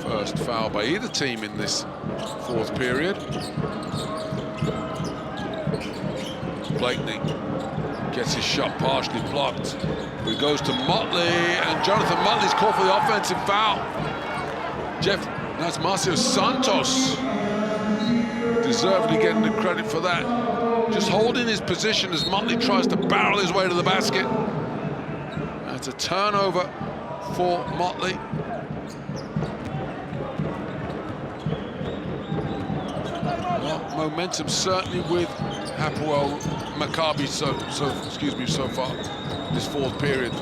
First foul by either team in this fourth period. Blakeney gets his shot partially blocked. He goes to Motley, and Jonathan Motley's called for the offensive foul. That's Marcio Santos. Deservedly getting the credit for that. Just holding his position as Motley tries to barrel his way to the basket. That's a turnover for Motley. Well, momentum certainly with Hapoel Maccabi so far this fourth period.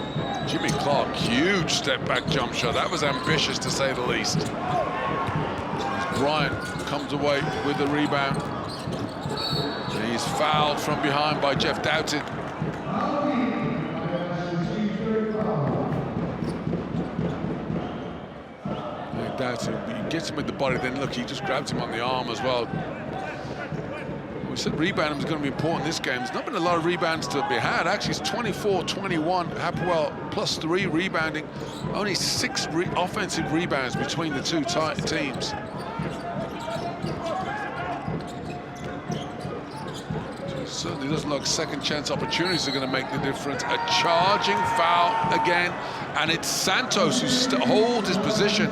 Jimmy Clark, huge step back jump shot. That was ambitious to say the least. Bryant comes away with the rebound. And he's fouled from behind by Jeff Doughton. Doughton, he gets him with the body, then look, he just grabs him on the arm as well. We said rebounding was going to be important in this game. There's not been a lot of rebounds to be had. Actually, it's 24-21. Hapoel +3 rebounding. Only 6 offensive rebounds between the two teams. So it certainly doesn't look like second chance opportunities are going to make the difference. A charging foul again, and it's Santos who holds his position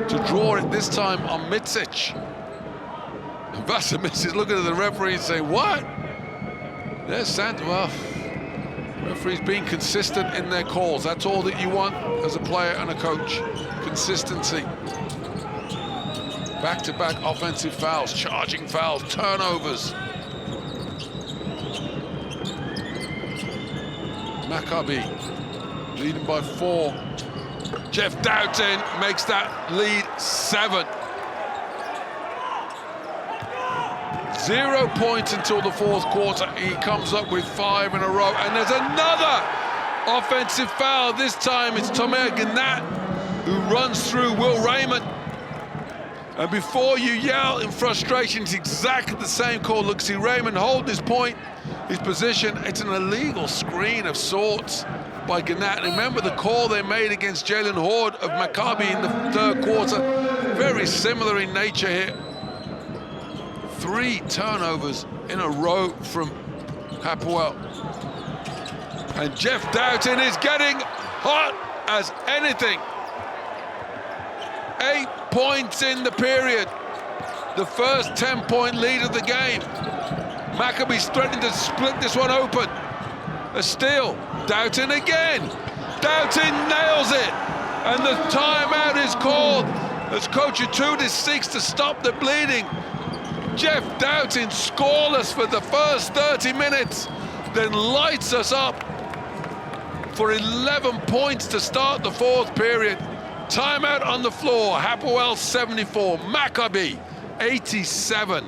to draw it this time on Mitsic. Vasimis is looking at the referee and saying, what? There's Santos. Well, referees being consistent in their calls. That's all that you want as a player and a coach. Consistency. Back-to-back offensive fouls, charging fouls, turnovers. Maccabi leading by 4. Jeff Doughton makes that lead 7. 0 points until the fourth quarter. He comes up with 5 in a row, and there's another offensive foul. This time it's Tomer Gnat who runs through Will Raymond. And before you yell in frustration, it's exactly the same call. Look, see Raymond hold his point, his position. It's an illegal screen of sorts by Gnat. And remember the call they made against Jalen Horde of Maccabi in the third quarter. Very similar in nature here. 3 turnovers in a row from Hapoel. And Jeff Doughton is getting hot as anything. 8 points in the period. The first 10-point lead of the game. Maccabi's threatening to split this one open. A steal. Doughton again. Doughton nails it. And the timeout is called as Coach Atudis seeks to stop the bleeding. Jeff Doughton scoreless for the first 30 minutes, then lights us up for 11 points to start the fourth period. Timeout on the floor. Hapoel 74, Maccabi 87.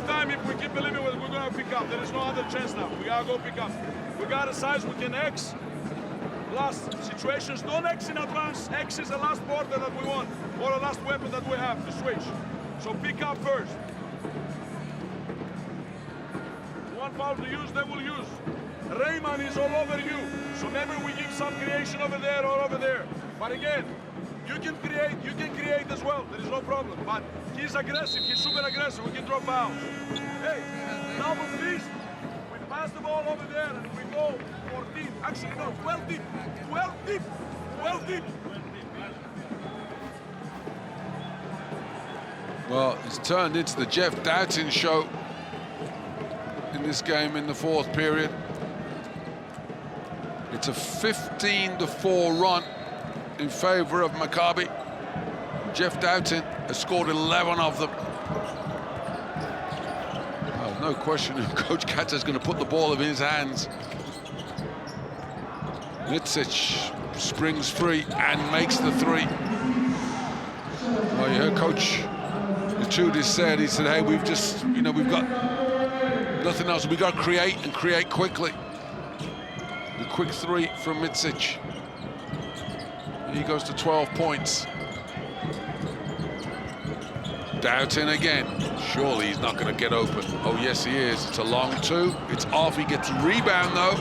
time, if we keep believing we're going to pick up. There is no other chance now. We got to go pick up. We got a size we can X. Last situations, don't X in advance. X is the last border that we want, or the last weapon that we have to switch. So pick up first. One foul to use, they will use. Raymond is all over you. So maybe we give some creation over there or over there. But again, you can create as well. There is no problem. But he's aggressive, he's super aggressive. We can drop fouls. Hey, double fist. We pass the ball over there and we go 14. Actually, no, 12 deep. 12 deep. 12 deep. Well, it's turned into the Jeff Doughton show in this game in the fourth period. It's a 15-4 run in favor of Maccabi. Jeff Doughton has scored 11 of them. Well, no question Coach Kata is going to put the ball in his hands. Mitsic springs free and makes the three. Well, you heard Coach Matudis said, he said, hey, we've just, you know, we've got nothing else. We've got to create and create quickly. The quick three from Mitsic. He goes to 12 points. Doughton again. Surely he's not going to get open. Oh, yes, he is. It's a long two. It's off. He gets a rebound, though.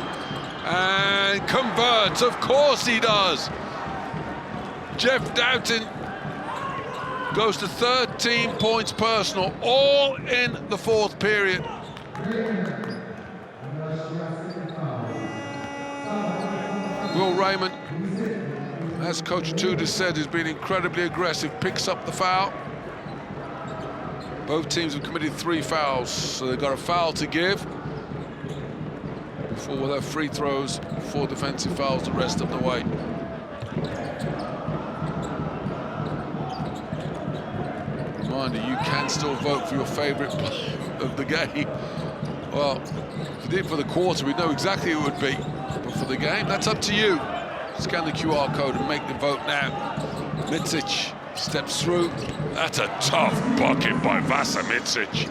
And converts. Of course he does. Jeff Doughton goes to 13 points personal, all in the fourth period. Will Raymond, as Coach Tudor said, has been incredibly aggressive, picks up the foul. Both teams have committed 3 fouls, so they've got a foul to give before we'll have free throws, 4 defensive fouls the rest of the way. Reminder, you can still vote for your favorite player of the game. Well, if you did for the quarter, we know exactly who it would be. But for the game, that's up to you. Scan the QR code and make the vote now. Mitsic steps through. That's a tough bucket by Vasa Mitsic.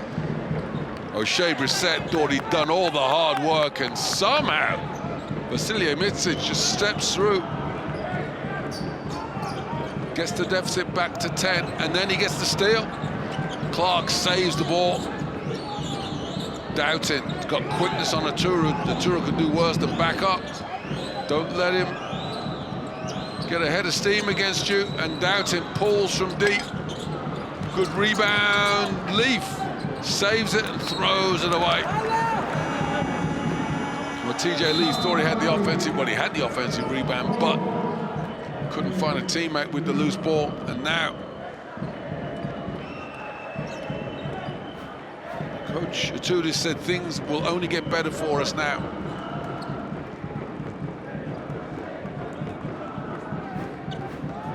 O'Shea Brissett thought he'd done all the hard work, and somehow Vasilije Mitsic just steps through. Gets the deficit back to 10, and then he gets the steal. Clark saves the ball. Doughton's got quickness on Aturu. Aturu can do worse than back up. Don't let him get a head of steam against you. And Doughton pulls from deep. Good rebound. Leaf saves it and throws it away. Well, TJ Leaf thought he had the offensive, well, he had the offensive rebound, but couldn't find a teammate with the loose ball. And now Coach Atudis said things will only get better for us now.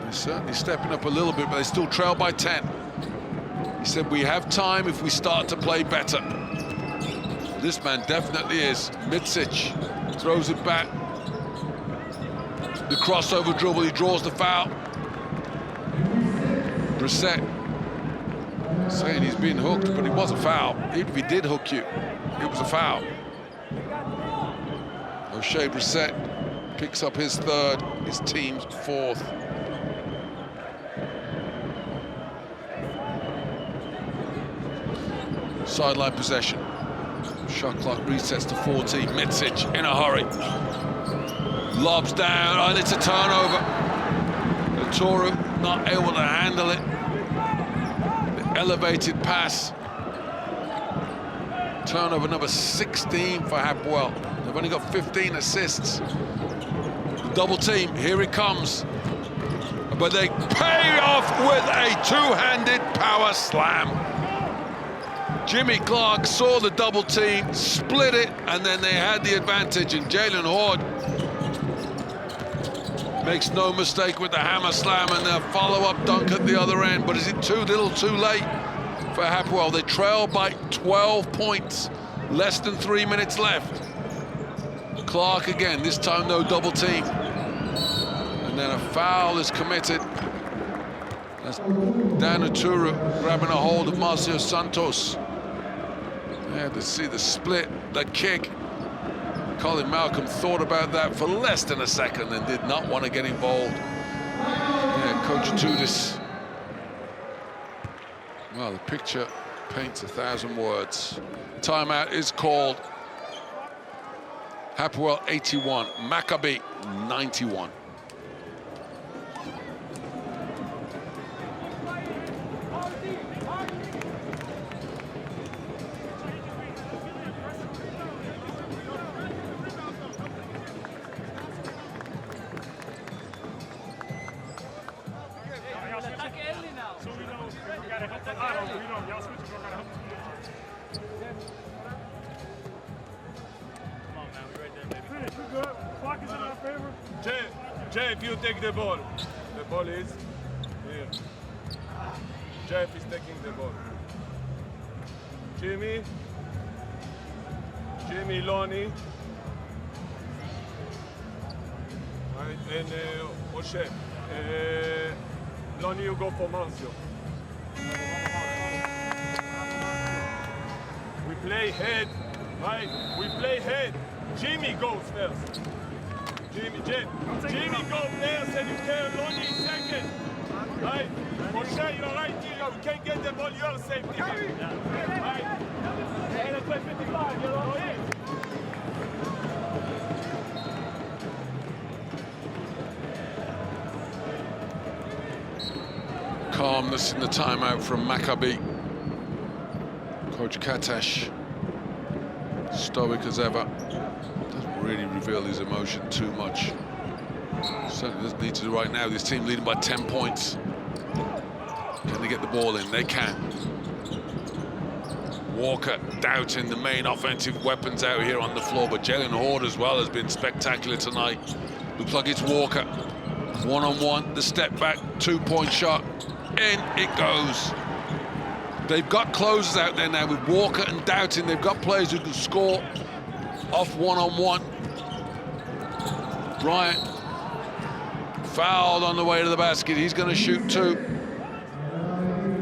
They're certainly stepping up a little bit, but they still trail by 10. He said, we have time if we start to play better. This man definitely is. Mitsic throws it back. The crossover dribble, he draws the foul. Brissett saying he's been hooked, but it was a foul. Even if he did hook you, it was a foul. O'Shea Brissett picks up his third, his team's fourth. Sideline possession. Shot clock resets to 14. Mitsic in a hurry. Lobs down, and it's a turnover. Toru not able to handle it. The elevated pass. Turnover number 16 for Hapoel. They've only got 15 assists. The double team, here it comes. But they pay off with a two-handed power slam. Jimmy Clark saw the double team, split it, and then they had the advantage, and Jalen Horde makes no mistake with the hammer slam and the follow-up dunk at the other end. But is it too little, too late for Hapoel? They trail by 12 points, less than 3 minutes left. Clark again, this time no double team. And then a foul is committed. That's Dan Aturu grabbing a hold of Marcio Santos. Yeah, to see the split, the kick. Colin Malcolm thought about that for less than a second and did not want to get involved. Yeah, Coach Tudis. Well, the picture paints 1,000 words. Timeout is called. Hapoel 81, Maccabi 91. Jeff, you take the ball. The ball is here. Jeff is taking the ball. Jimmy, Lonnie, and O'Shea. Lonnie, you go for Marcio. We play head, right? We play head. Jimmy goes first. Jimmy go first and you tell Lonnie second. Right? O'Shea, you're right here. We can't get the ball, you're safety. Right? And it's 55, you're on it. Calmness in the timeout from Maccabi. Coach Katash, stoic as ever. Doesn't really reveal his emotion too much. Certainly doesn't need to do right now. This team leading by 10 points. Can they get the ball in? They can. Walker doubting the main offensive weapons out here on the floor, but Jalen Horde as well has been spectacular tonight. Looks like it's Walker. One-on-one, the step back, two-point shot. In it goes. They've got closers out there now with Walker and Doughton. They've got players who can score off one-on-one. Bryant fouled on the way to the basket. He's going to shoot two.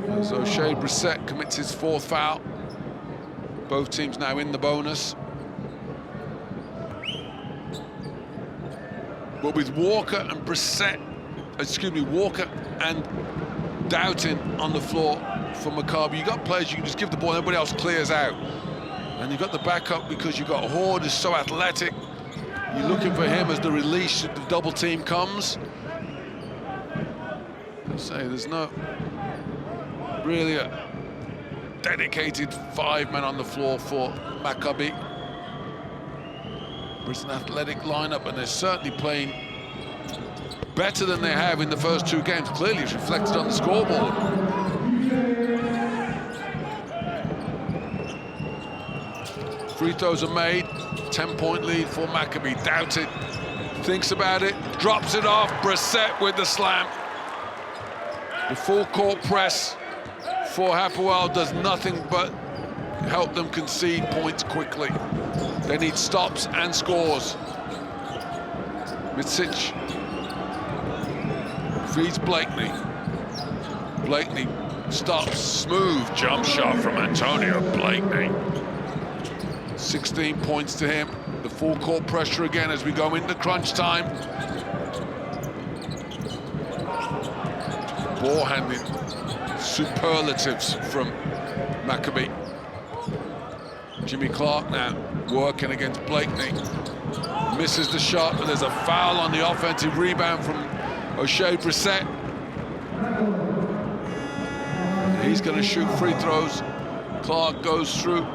As O'Shea Brissett commits his fourth foul. Both teams now in the bonus. But with Walker and Brissett, Walker and Doughton on the floor for Maccabi, you got players you can just give the ball, everybody else clears out. And you've got the backup because you've got Horde is so athletic. You're looking for him as the release should the double team comes. I say there's no really a dedicated 5 men on the floor for Maccabi. But it's an athletic lineup and they're certainly playing better than they have in the first two games. Clearly it's reflected on the scoreboard. Free throws are made, 10-point lead for Maccabi. Doubted, thinks about it, drops it off. Brissett with the slam. The full court press for Hapoel does nothing but help them concede points quickly. They need stops and scores. Mitsic feeds Blakeney. Blakeney stops, smooth jump shot from Antonio Blakeney. 16 points to him. The full court pressure again as we go into crunch time. Ball handling superlatives from Maccabi. Jimmy Clark now working against Blakeney. Misses the shot, but there's a foul on the offensive rebound from O'Shea Brissett. He's going to shoot free throws. Clark goes through.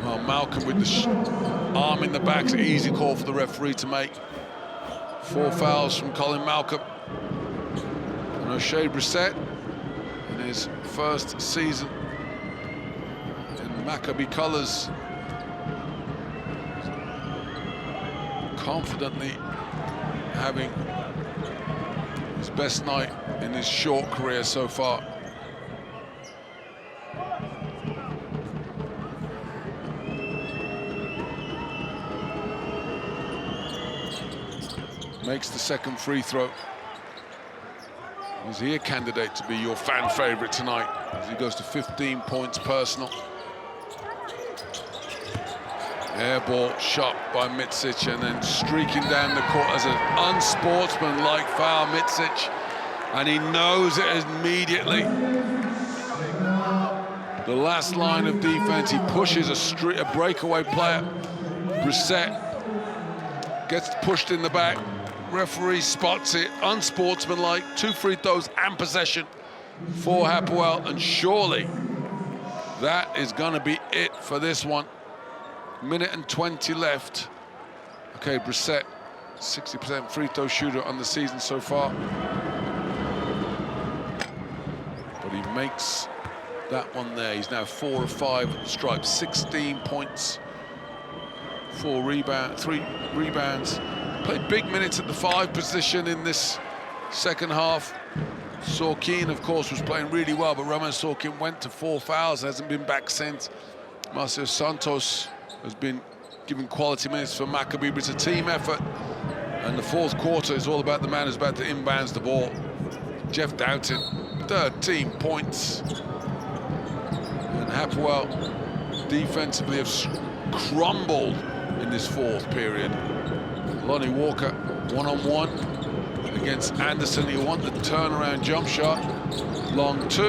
Well, Malcolm with the arm in the back. It's an easy call for the referee to make. 4 fouls from Colin Malcolm. And O'Shea Brissett in his first season in Maccabi colours. Confidently having his best night in his short career so far. Makes the second free throw. Is he a candidate to be your fan favorite tonight as he goes to 15 points personal? Air ball shot by Mitsic and then streaking down the court as an unsportsmanlike foul, Mitsic, and he knows it immediately. The last line of defense, he pushes a breakaway player. Brissett gets pushed in the back. Referee spots it, unsportsmanlike. 2 free throws and possession for Hapoel, and surely that is going to be it for this one. Minute and 20 left. Okay, Brissett, 60% free throw shooter on the season so far. But he makes that one there. He's now 4 of 5 at the stripe, 16 points, 3 rebounds. Played big minutes at the 5 position in this second half. Sorkin, of course, was playing really well, but Roman Sorkin went to 4 fouls, hasn't been back since. Marcio Santos has been giving quality minutes for Maccabi, but it's a team effort. And the fourth quarter is all about the man who's about to inbounds the ball. Jeff Doughton, 13 points. And Hapoel defensively have crumbled in this fourth period. Lonnie Walker, one-on-one against Anderson. He won the turnaround jump shot. Long 2,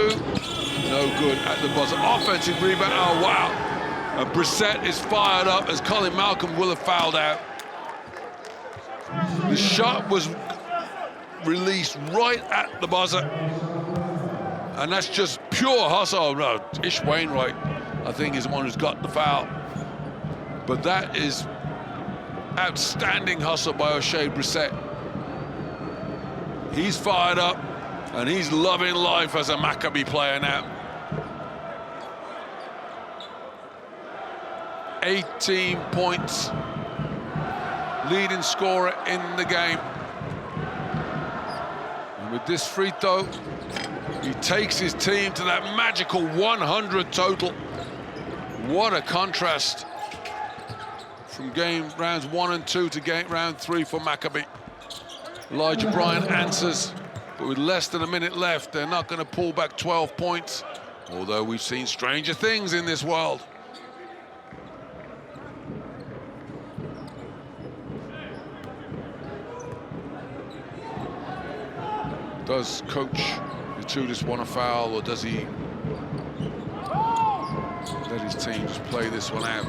no good at the buzzer. Offensive rebound, oh wow. And Brissett is fired up as Colin Malcolm will have fouled out. The shot was released right at the buzzer. And that's just pure hustle. Oh, no, Ish Wainwright, I think, is the one who's got the foul. But that is outstanding hustle by O'Shea Brissett. He's fired up, and he's loving life as a Maccabi player now. 18 points, leading scorer in the game. And with this free throw, he takes his team to that magical 100 total. What a contrast from rounds 1 and 2 to round 3 for Maccabi. Elijah Bryant answers, but with less than a minute left, they're not going to pull back 12 points, although we've seen stranger things in this world. Does Coach Itoudis want a foul, or does he let his team just play this one out?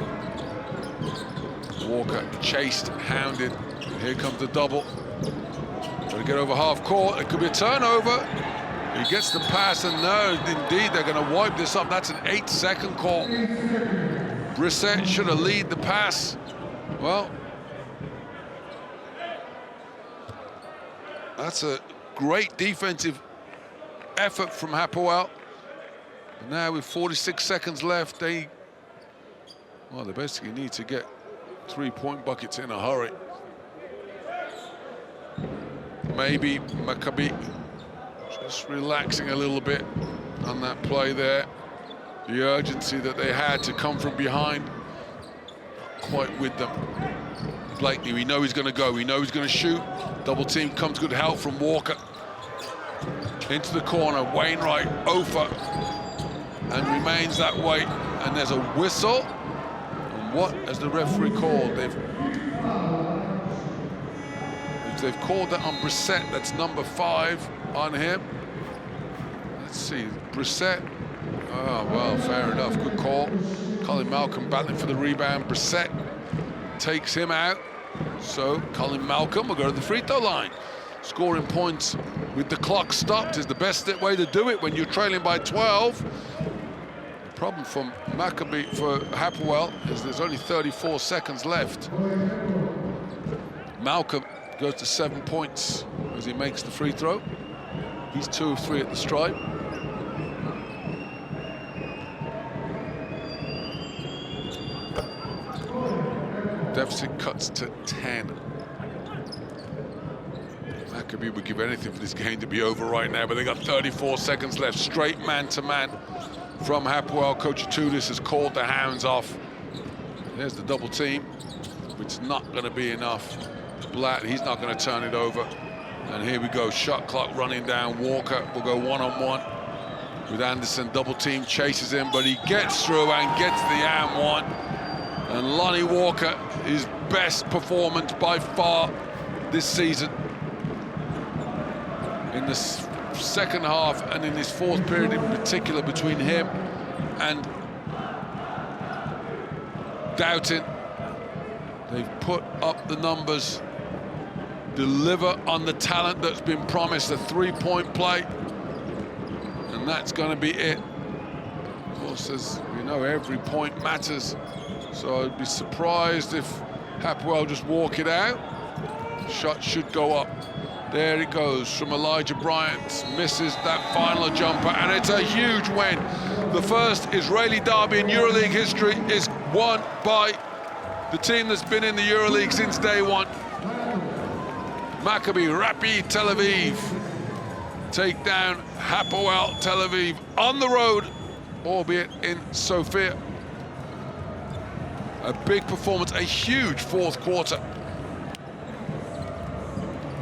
Walker chased, hounded. Here comes the double. Got to get over half court. It could be a turnover. He gets the pass, and no, indeed, they're going to wipe this up. That's an 8-second call. Brissett should have lead the pass. Well, that's a great defensive effort from Hapoel. And now with 46 seconds left, they basically need to get 3-point buckets in a hurry. Maybe Maccabi just relaxing a little bit on that play there. The urgency that they had to come from behind, not quite with them. Blakely, we know he's going to go. We know he's going to shoot. Double team comes, good help from Walker. Into the corner, Wainwright, Ofer, and remains that way. And there's a whistle. And what has the referee called? They've called that on Brissett. That's number 5 on him. Let's see, Brissett. Oh, well, fair enough, good call. Colin Malcolm battling for the rebound. Brissett takes him out. So Colin Malcolm will go to the free throw line. Scoring points with the clock stopped is the best way to do it when you're trailing by 12. The problem for Maccabi, for Hapoel, is there's only 34 seconds left. Malcolm goes to 7 points as he makes the free throw. He's 2 of 3 at the stripe. Deficit cuts to 10. Maccabi would give anything for this game to be over right now, but they got 34 seconds left. Straight man-to-man from Hapoel. Coach Itoudis has called the hounds off. There's the double team, which is not going to be enough. Blatt, he's not going to turn it over. And here we go, shot clock running down. Walker will go one-on-one with Anderson. Double team chases him, but he gets through and gets the and one. And Lonnie Walker, his best performance by far this season. In the second half and in this fourth period in particular, between him and Doughton, they've put up the numbers, deliver on the talent that's been promised, a three-point play, and that's going to be it. Of course, as we know, every point matters, so I'd be surprised if Hapoel just walk it out. Shot should go up. There it goes from Elijah Bryant, misses that final jumper, and it's a huge win. The first Israeli derby in EuroLeague history is won by the team that's been in the EuroLeague since day one. Maccabi Rapyd Tel Aviv take down Hapoel Tel Aviv on the road, albeit in Sofia. A big performance, a huge fourth quarter.